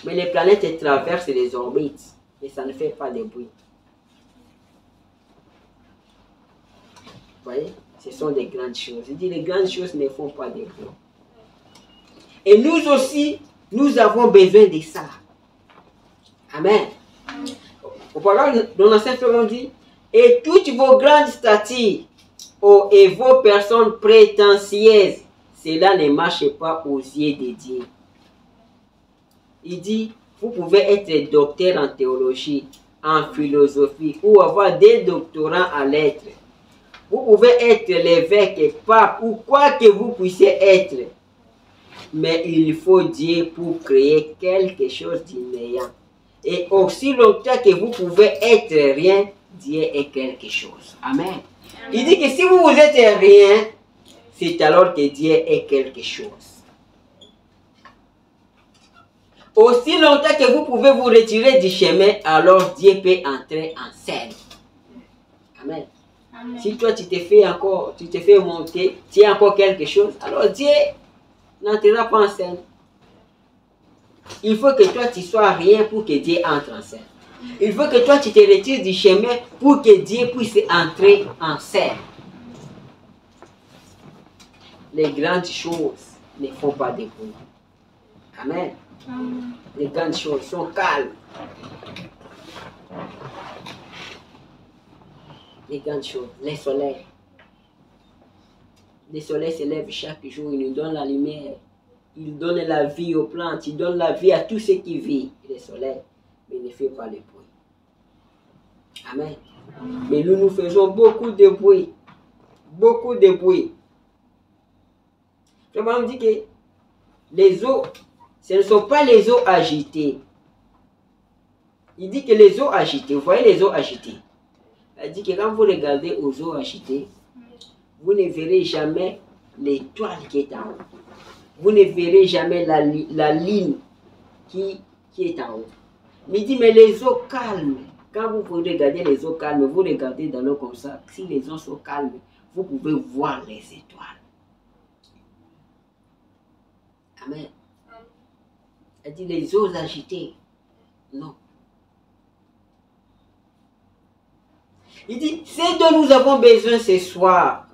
Mais les planètes elles traversent les orbites. Et ça ne fait pas de bruit. Vous voyez? Ce sont des grandes choses. Je dis les grandes choses ne font pas de bruit. Et nous aussi, nous avons besoin de ça. Amen. Auparavant, dans l'Ancien Frère, on dit, et toutes vos grandes statues et vos personnes prétentieuses, cela ne marche pas aux yeux de Dieu. Il dit, vous pouvez être docteur en théologie, en philosophie, ou avoir des doctorats en lettres. Vous pouvez être l'évêque, pape, ou quoi que vous puissiez être. Mais il faut Dieu pour créer quelque chose d'innéant. Et aussi longtemps que vous pouvez être rien, Dieu est quelque chose. Amen. Il dit que si vous êtes rien, c'est alors que Dieu est quelque chose. Aussi longtemps que vous pouvez vous retirer du chemin, alors Dieu peut entrer en scène. Amen. Amen. Si toi tu te fais monter, tu es encore quelque chose, alors Dieu n'entrera pas en scène. Il faut que toi tu sois rien pour que Dieu entre en scène. Il faut que toi tu te retires du chemin pour que Dieu puisse entrer en scène. Les grandes choses ne font pas de bruit. Amen. Amen. Les grandes choses sont calmes. Les grandes choses, les soleils. Les soleils se lèvent chaque jour, ils nous donnent la lumière. Ils donnent la vie aux plantes, ils donnent la vie à tout ce qui vit. Le soleil, mais ne fait pas le bruit. Amen. Mais nous faisons beaucoup de bruit. Beaucoup de bruit. Je me dis que les eaux, ce ne sont pas les eaux agitées. Il dit que les eaux agitées, vous voyez les eaux agitées. Il dit que quand vous regardez aux eaux agitées, vous ne verrez jamais l'étoile qui est en haut. Vous ne verrez jamais la ligne qui est en haut. Mais il dit, mais les eaux calmes, quand vous regardez les eaux calmes, vous regardez dans l'eau comme ça, si les eaux sont calmes, vous pouvez voir les étoiles. Amen. Elle dit, les eaux agitées, non. Il dit, ce dont nous avons besoin ce soir,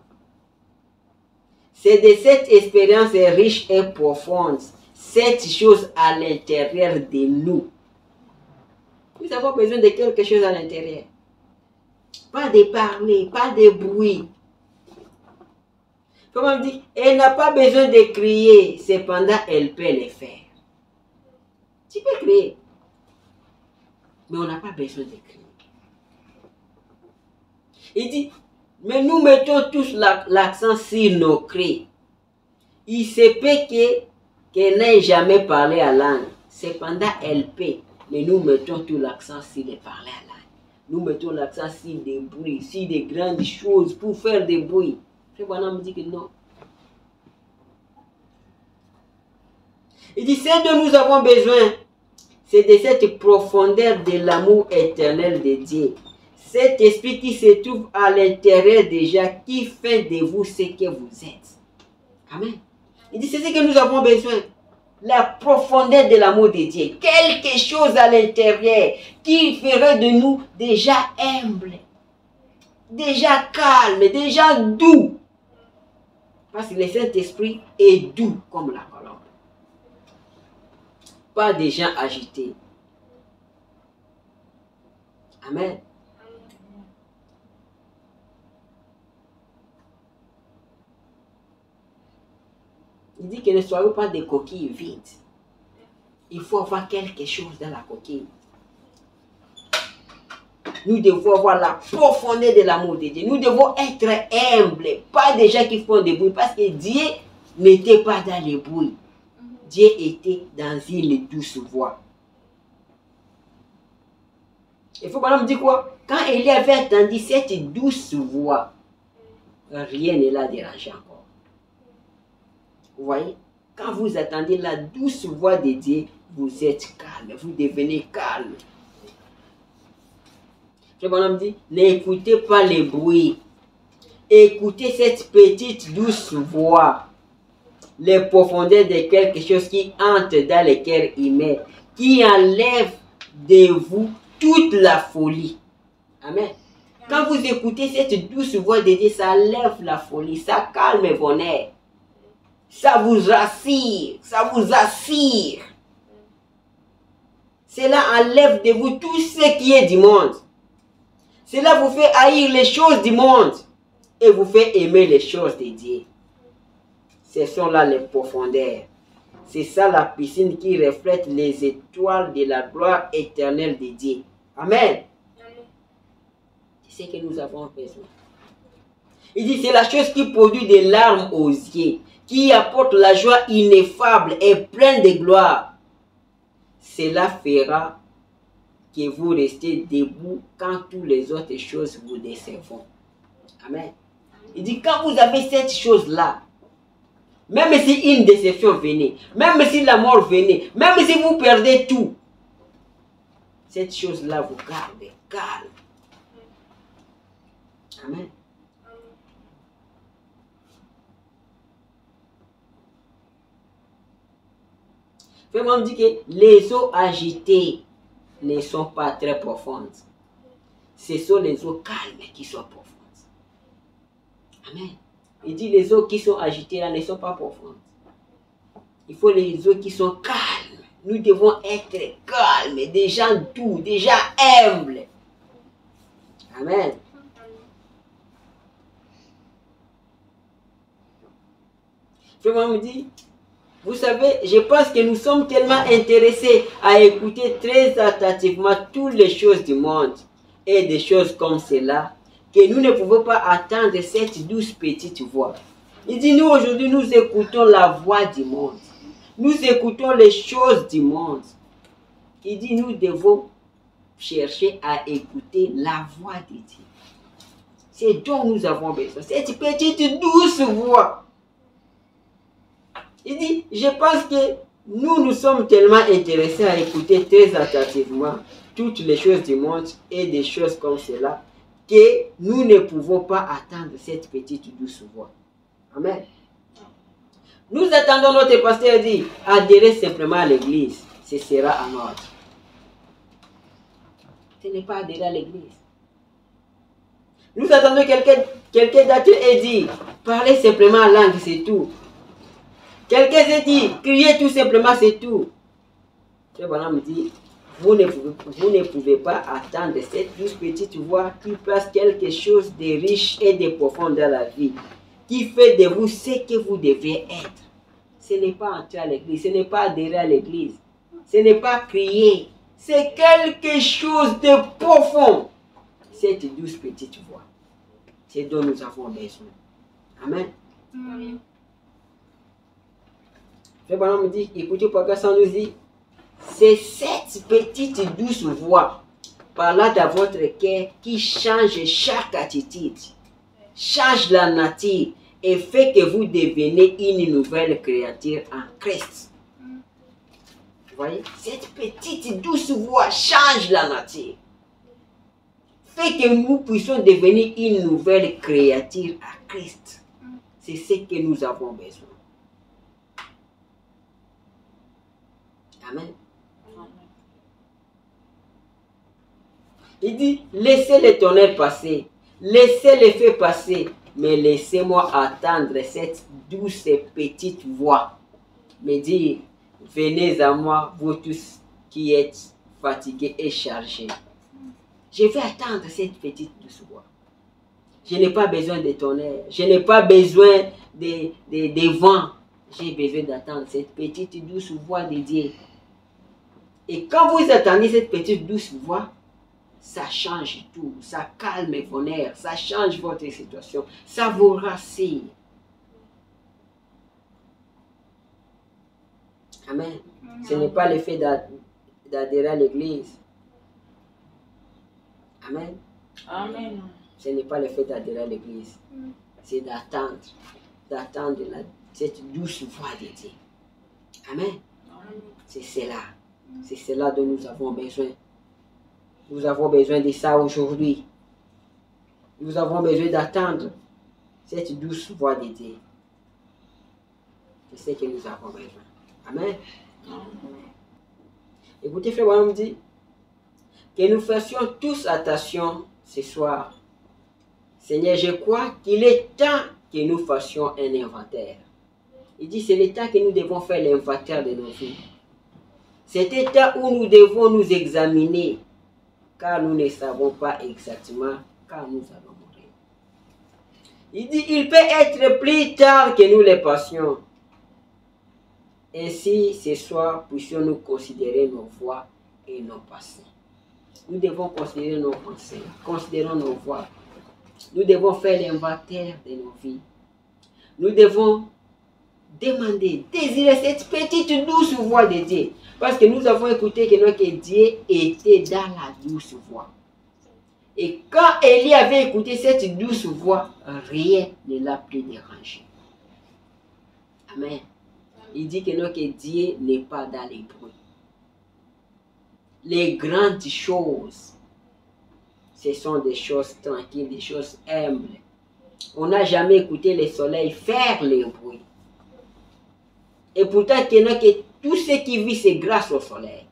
c'est de cette expérience riche et profonde, cette chose à l'intérieur de nous. Nous avons besoin de quelque chose à l'intérieur. Pas de parler, pas de bruit. Comme on dit, elle n'a pas besoin de crier, cependant elle peut le faire. Tu peux crier, mais on n'a pas besoin de crier. Il dit, mais nous mettons tous l'accent sur nos cris. Il se peut qu'elle n'ait jamais parlé à langue. Cependant, elle peut. Mais nous mettons tout l'accent sur les parler à langue. Nous mettons l'accent sur des bruits, sur des grandes choses pour faire des bruits. Frère Branham me dit que non. Il dit, ce dont nous avons besoin, c'est de cette profondeur de l'amour éternel de Dieu. Cet esprit qui se trouve à l'intérieur déjà, qui fait de vous ce que vous êtes. Amen. Il dit, c'est ce que nous avons besoin. La profondeur de l'amour de Dieu. Quelque chose à l'intérieur qui ferait de nous déjà humbles, déjà calmes, déjà doux. Parce que le Saint-Esprit est doux comme la colombe. Pas des gens agités. Amen. Il dit que ne soyez pas des coquilles vides. Il faut avoir quelque chose dans la coquille. Nous devons avoir la profondeur de l'amour de Dieu. Nous devons être humbles, pas des gens qui font des bruits, parce que Dieu n'était pas dans les bruits. Dieu était dans une douce voix. Il faut pas me dire quoi? Quand Élie avait entendu cette douce voix, rien ne l'a dérangé encore. Vous voyez, quand vous attendez la douce voix de Dieu, vous êtes calme, vous devenez calme. Le bonhomme dit, n'écoutez pas les bruits. Écoutez cette petite douce voix, les profondeurs de quelque chose qui entre dans le cœur humain, qui enlève de vous toute la folie. Amen. Quand vous écoutez cette douce voix de Dieu, ça enlève la folie, ça calme vos nerfs. Ça vous rassure, ça vous assure. Cela enlève de vous tout ce qui est du monde. Cela vous fait haïr les choses du monde et vous fait aimer les choses de Dieu. Ce sont là les profondeurs. C'est ça la piscine qui reflète les étoiles de la gloire éternelle de Dieu. Amen. C'est ce que nous avons besoin. Il dit c'est la chose qui produit des larmes aux yeux, qui apporte la joie ineffable et pleine de gloire. Cela fera que vous restez debout quand toutes les autres choses vous décevront. Amen. Il dit quand vous avez cette chose-là, même si une déception venait, même si la mort venait, même si vous perdez tout, cette chose-là vous garde calme. Amen. Vraiment, on dit que les eaux agitées ne sont pas très profondes. Ce sont les eaux calmes qui sont profondes. Amen. Il dit les eaux qui sont agitées là ne sont pas profondes. Il faut les eaux qui sont calmes. Nous devons être calmes, des gens doux, des gens humbles. Amen. Vraiment, me dit, vous savez, je pense que nous sommes tellement intéressés à écouter très attentivement toutes les choses du monde et des choses comme cela, que nous ne pouvons pas attendre cette douce petite voix. Il dit, nous aujourd'hui, nous écoutons la voix du monde. Nous écoutons les choses du monde. Il dit, nous devons chercher à écouter la voix de Dieu. C'est dont nous avons besoin, cette petite douce voix. Il dit, je pense que nous sommes tellement intéressés à écouter très attentivement toutes les choses du monde et des choses comme cela, que nous ne pouvons pas attendre cette petite douce voix. Amen. Nous attendons notre pasteur dit, adhérez simplement à l'église, ce sera en ordre. Ce n'est pas adhérer à l'église. Nous attendons quelqu'un d'être et dit, parlez simplement en langue, c'est tout. Quelqu'un s'est dit, criez tout simplement, c'est tout. Le bonhomme me dit, vous ne pouvez pas attendre cette douce petite voix qui place quelque chose de riche et de profond dans la vie, qui fait de vous ce que vous devez être. Ce n'est pas entrer à l'église, ce n'est pas adhérer à l'église, ce n'est pas crier, c'est quelque chose de profond. Cette douce petite voix, c'est dont nous avons besoin. Amen. Amen. Le bonhomme me dit, écoutez, pourquoi ça nous dit, c'est cette petite douce voix parlant dans votre cœur qui change chaque attitude, change la nature et fait que vous devenez une nouvelle créature en Christ. Vous voyez, cette petite douce voix change la nature, fait que nous puissions devenir une nouvelle créature en Christ. C'est ce que nous avons besoin. Amen. Il dit, laissez les tonnerres passer, laissez les feux passer, mais laissez-moi attendre cette douce petite voix. Me dire, venez à moi, vous tous qui êtes fatigués et chargés. Je vais attendre cette petite douce voix. Je n'ai pas besoin de tonnerre, je n'ai pas besoin de vent. J'ai besoin d'attendre cette petite douce voix de Dieu. Et quand vous attendez cette petite douce voix, ça change tout, ça calme vos nerfs, ça change votre situation, ça vous rassure. Amen. Ce n'est pas le fait d'adhérer à l'église. Amen. Amen. Ce n'est pas le fait d'adhérer à l'église. C'est d'attendre cette douce voix de Dieu. Amen. C'est cela. C'est cela dont nous avons besoin. Nous avons besoin de ça aujourd'hui. Nous avons besoin d'attendre cette douce voix de Dieu. C'est ce que nous avons besoin. Amen. Écoutez, frère Branham dit que nous fassions tous attention ce soir. Seigneur, je crois qu'il est temps que nous fassions un inventaire. Il dit c'est le temps que nous devons faire l'inventaire de nos vies. C'est le temps où nous devons nous examiner, car nous ne savons pas exactement quand nous allons mourir. Il dit il peut être plus tard que nous le passions. Ainsi, ce soir, puissions-nous considérer nos voies et nos passés. Nous devons considérer nos pensées, considérons nos voies. Nous devons faire l'inventaire de nos vies. Nous devons demander, désirer cette petite douce voix de Dieu. Parce que nous avons écouté que notre Dieu était dans la douce voix. Et quand Élie avait écouté cette douce voix, rien ne l'a plus dérangé. Amen. Il dit que notre Dieu n'est pas dans les bruits. Les grandes choses, ce sont des choses tranquilles, des choses humbles. On n'a jamais écouté le soleil faire les bruits. Et pourtant, que tout ce qui vit, c'est grâce au soleil.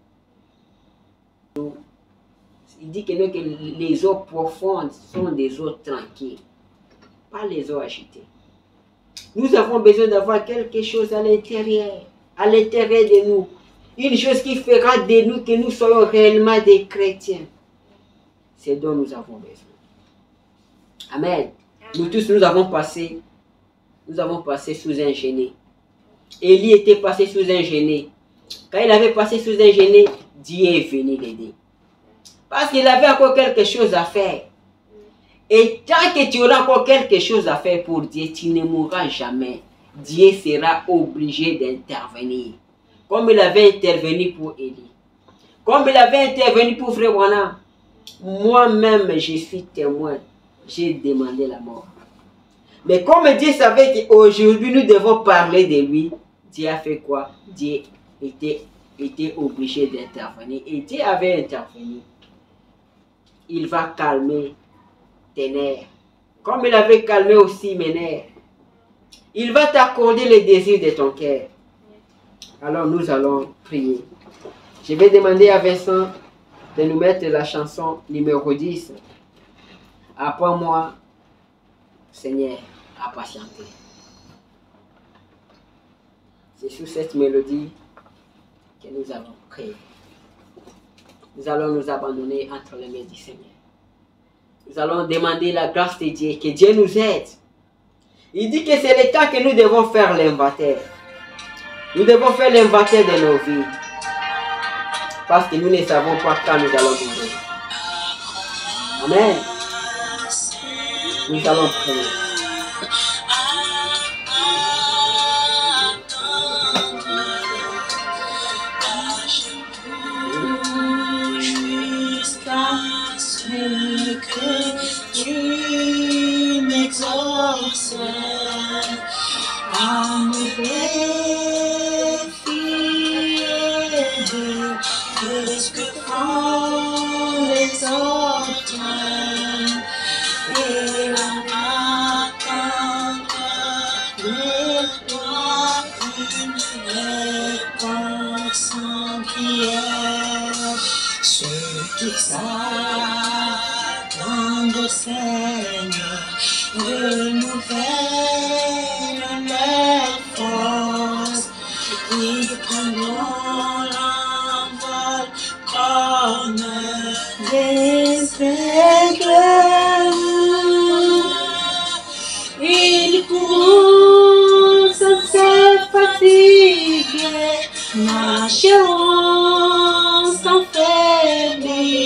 Il dit que les eaux profondes sont des eaux tranquilles, pas les eaux agitées. Nous avons besoin d'avoir quelque chose à l'intérieur de nous. Une chose qui fera de nous que nous soyons réellement des chrétiens. C'est dont nous avons besoin. Amen. Nous tous, nous avons passé sous un gêné. Élie était passé sous un gêné. Quand il avait passé sous un gêné, Dieu est venu l'aider. Parce qu'il avait encore quelque chose à faire. Et tant que tu auras encore quelque chose à faire pour Dieu, tu ne mourras jamais. Dieu sera obligé d'intervenir. Comme il avait intervenu pour Élie. Comme il avait intervenu pour Frère Branham. Moi-même, je suis témoin. J'ai demandé la mort. Mais comme Dieu savait qu'aujourd'hui nous devons parler de lui, Dieu a fait quoi? Dieu était obligé d'intervenir. Et Dieu avait intervenu. Il va calmer tes nerfs. Comme il avait calmé aussi mes nerfs. Il va t'accorder les désirs de ton cœur. Alors nous allons prier. Je vais demander à Vincent de nous mettre la chanson numéro 10. Apprends-moi, Seigneur, à patienter. C'est sous cette mélodie que nous allons prier. Nous allons nous abandonner entre les mains du Seigneur. Nous allons demander la grâce de Dieu, que Dieu nous aide. Il dit que c'est le temps que nous devons faire l'inventaire. Nous devons faire l'inventaire de nos vies. Parce que nous ne savons pas quand nous allons mourir. Amen. Nous allons prier. Jusqu'à ce que tu m'exauces à me défier de ce que font les autres et en attendre de toi une réponse en prière. Ceux qui s'attendent au Seigneur renouvellent leur force. Ils prendront l'envol comme des aigles. Ils courent sans se fatiguer, marcheront sans faiblir.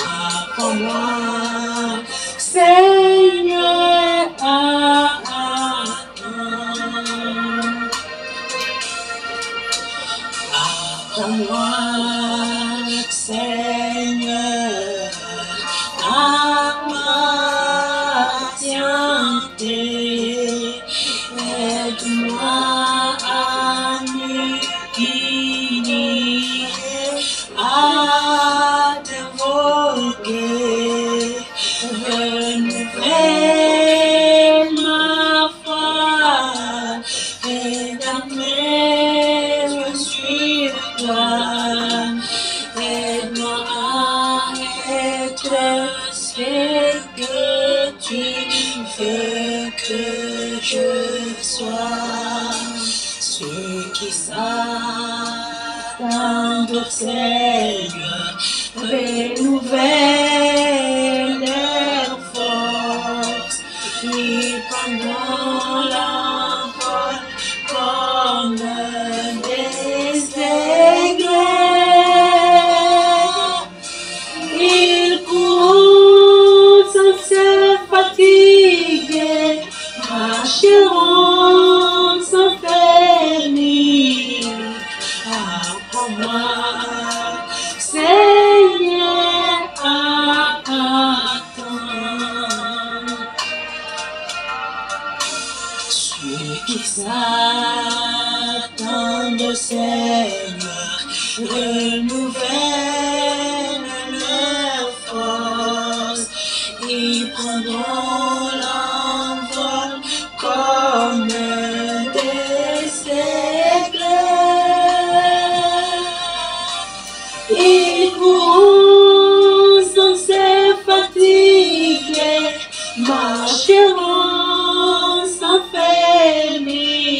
Apprends-moi, Seigneur, à attendre. Apprends-moi, Seigneur, à patienter. Aide-moi à me guider. je sais que tu veux que je sois. Ceux qui s'attendent au Seigneur renouvellent leur force. Ils prendront l'envol comme des aigles. Ils courront sans se fatiguer, marcheront sans faiblir. Apprends-moi, Seigneur, à attendre. Ceux qui s'attendent au Seigneur renouvellent leur force. Ils prendront l'envol comme des aigles. Ils courront sans se fatiguer, marcheront sans faiblir.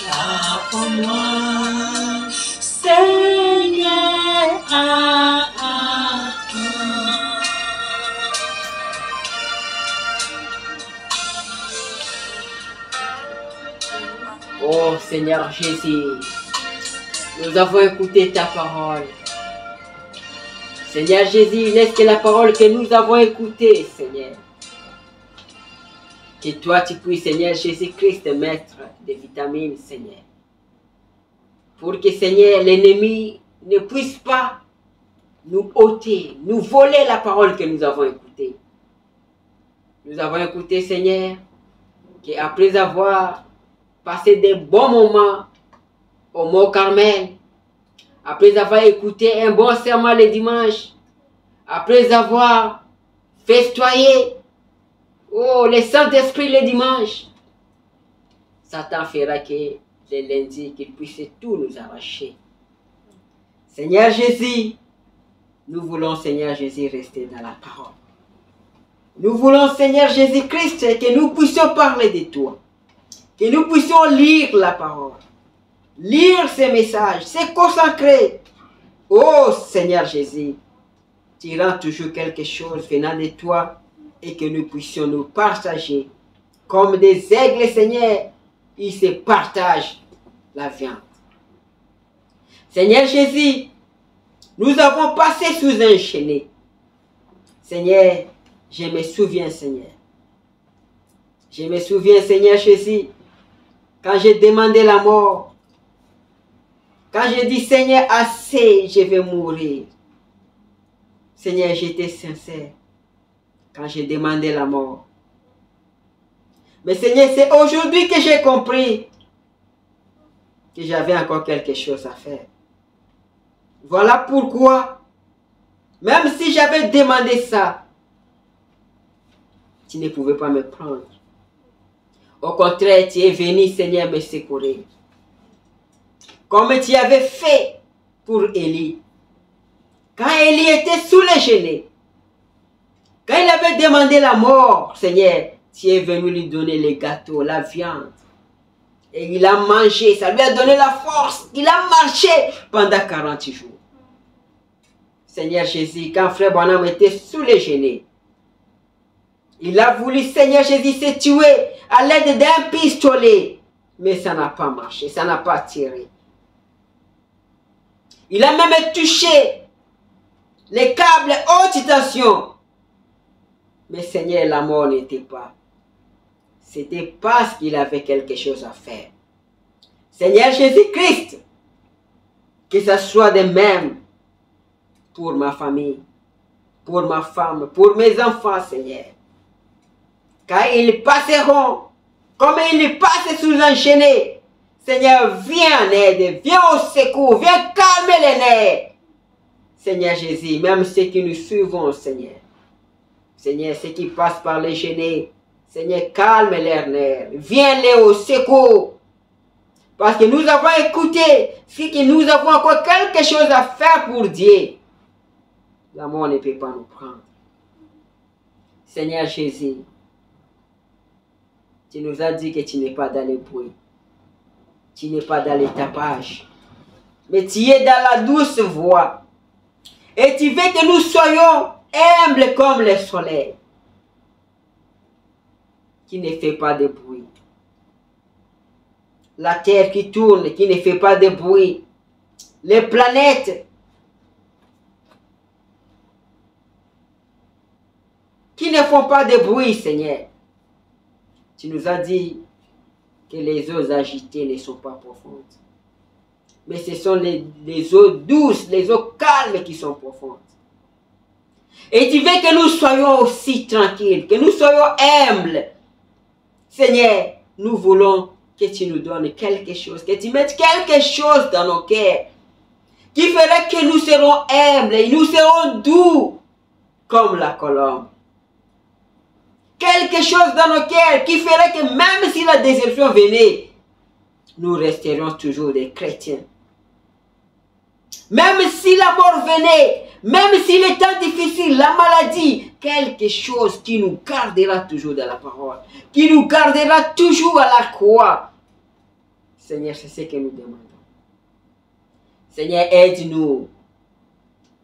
Apprends-moi, Seigneur, à attendre. Oh Seigneur Jésus, nous avons écouté ta parole. Seigneur Jésus, n'est-ce que la parole que nous avons écoutée, Seigneur? Que toi tu puisses, Seigneur Jésus-Christ, mettre des vitamines, Seigneur. Pour que, Seigneur, l'ennemi ne puisse pas nous ôter, nous voler la parole que nous avons écoutée. Nous avons écouté, Seigneur, qu'après avoir passé des bons moments au Mont Carmel, après avoir écouté un bon sermon le dimanche, après avoir festoyé, oh, le Saint-Esprit le dimanche, Satan fera que le lundi, qu'il puisse tout nous arracher. Seigneur Jésus, nous voulons, Seigneur Jésus, rester dans la parole. Nous voulons, Seigneur Jésus-Christ, que nous puissions parler de toi. Que nous puissions lire la parole. Lire ces messages, se consacrer. Oh Seigneur Jésus, tu rends toujours quelque chose venant de toi et que nous puissions nous partager. Comme des aigles, Seigneur, ils se partagent la viande. Seigneur Jésus, nous avons passé sous un chenil. Seigneur, je me souviens, Seigneur. Je me souviens, Seigneur Jésus, quand j'ai demandé la mort, quand j'ai dit, Seigneur, assez, je vais mourir. Seigneur, j'étais sincère quand j'ai demandé la mort. Mais Seigneur, c'est aujourd'hui que j'ai compris que j'avais encore quelque chose à faire. Voilà pourquoi, même si j'avais demandé ça, tu ne pouvais pas me prendre. Au contraire, tu es venu, Seigneur, me secourir. Comme tu avais fait pour Élie. Quand Élie était sous les genêts, quand il avait demandé la mort, Seigneur, tu es venu lui donner les gâteaux, la viande. Et il a mangé, ça lui a donné la force. Il a marché pendant 40 jours. Seigneur Jésus, quand frère Branham était sous les genêts, il a voulu, Seigneur Jésus, se tuer à l'aide d'un pistolet. Mais ça n'a pas marché, ça n'a pas tiré. Il a même touché les câbles haute tension. Mais Seigneur, la mort n'était pas. C'était parce qu'il avait quelque chose à faire. Seigneur Jésus-Christ, que ce soit de même pour ma famille, pour ma femme, pour mes enfants, Seigneur. Quand ils passeront, comme ils passent sous un chenil, Seigneur, viens en aide, viens au secours, viens calmer les nerfs. Seigneur Jésus, même ceux qui nous suivons, Seigneur. Seigneur, ceux qui passent par les chenils, Seigneur, calme leurs nerfs, viens-les au secours. Parce que nous avons écouté, c'est que nous avons encore quelque chose à faire pour Dieu. La mort ne peut pas nous prendre. Seigneur Jésus, tu nous as dit que tu n'es pas dans le bruit. Tu n'es pas dans le tapage. Mais tu es dans la douce voix. Et tu veux que nous soyons humbles comme le soleil. Qui ne fait pas de bruit. La terre qui tourne, qui ne fait pas de bruit. Les planètes qui ne font pas de bruit, Seigneur. Tu nous as dit que les eaux agitées ne sont pas profondes. Mais ce sont les eaux douces, les eaux calmes qui sont profondes. Et tu veux que nous soyons aussi tranquilles, que nous soyons humbles. Seigneur, nous voulons que tu nous donnes quelque chose, que tu mettes quelque chose dans nos cœurs, qui ferait que nous serons humbles et nous serons doux comme la colombe. Quelque chose dans nos cœurs qui ferait que même si la déception venait, nous resterions toujours des chrétiens. Même si la mort venait, même si les temps difficiles, la maladie, quelque chose qui nous gardera toujours dans la parole, qui nous gardera toujours à la croix. Seigneur, c'est ce que nous demandons. Seigneur, aide-nous.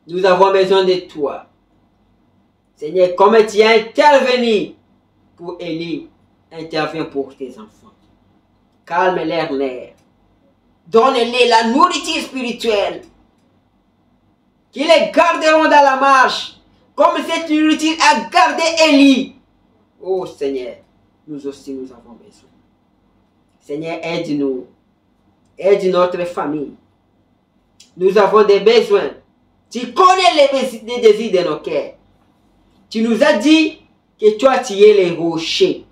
Nous avons besoin de toi. Seigneur, comme tu as intervenu pour Élie, interviens pour tes enfants. Calme leurs nerfs. Donne-les la nourriture spirituelle. Qui les garderont dans la marche. Comme cette nourriture a gardé Élie. Oh Seigneur, nous aussi nous avons besoin. Seigneur, aide-nous. Aide notre famille. Nous avons des besoins. Tu connais les désirs de nos cœurs. Tu nous as dit que toi tu es les rochers.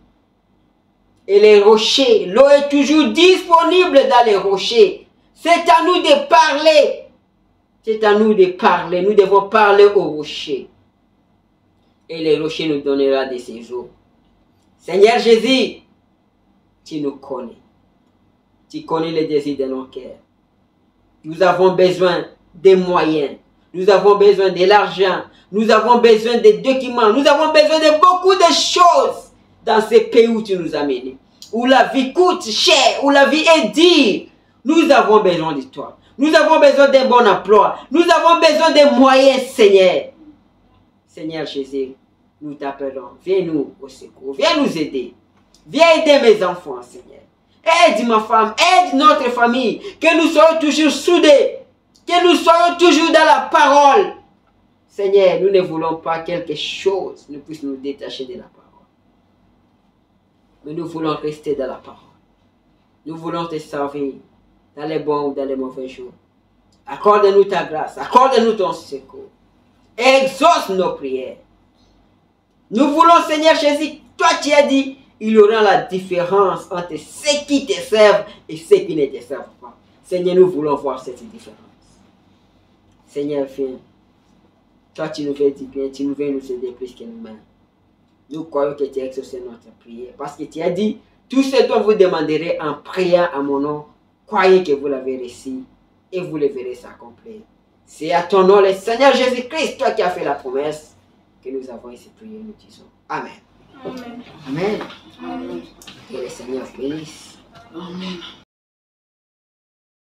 Et les rochers, l'eau est toujours disponible dans les rochers. C'est à nous de parler. C'est à nous de parler. Nous devons parler aux rochers. Et les rochers nous donneront de ces eaux. Seigneur Jésus, tu nous connais. Tu connais les désirs de nos cœurs. Nous avons besoin des moyens. Nous avons besoin de l'argent. Nous avons besoin de documents. Nous avons besoin de beaucoup de choses dans ce pays où tu nous as menés. Où la vie coûte cher, où la vie est dure. Nous avons besoin de toi. Nous avons besoin d'un bon emploi. Nous avons besoin de moyens, Seigneur. Seigneur Jésus, nous t'appelons. Viens nous au secours. Viens nous aider. Viens aider mes enfants, Seigneur. Aide ma femme. Aide notre famille. Que nous soyons toujours soudés. Que nous soyons toujours dans la parole. Seigneur, nous ne voulons pas quelque chose ne puisse nous détacher de la parole. Mais nous voulons rester dans la parole. Nous voulons te servir dans les bons ou dans les mauvais jours. Accorde-nous ta grâce. Accorde-nous ton secours. Exauce nos prières. Nous voulons, Seigneur Jésus, toi tu as dit, il y aura la différence entre ceux qui te servent et ceux qui ne te servent pas. Seigneur, nous voulons voir cette différence. Seigneur, viens. Toi, tu nous fais du bien, tu nous veux nous aider plus que nous-mêmes. Nous croyons que tu as exaucé notre prière. Parce que tu as dit, tout ce dont vous demanderez en priant à mon nom, croyez que vous l'avez reçu et vous le verrez s'accomplir. C'est à ton nom, le Seigneur Jésus-Christ, toi qui as fait la promesse, que nous avons ici prié, nous disons Amen. Amen. Amen. Amen. Que le Seigneur bénisse. Amen.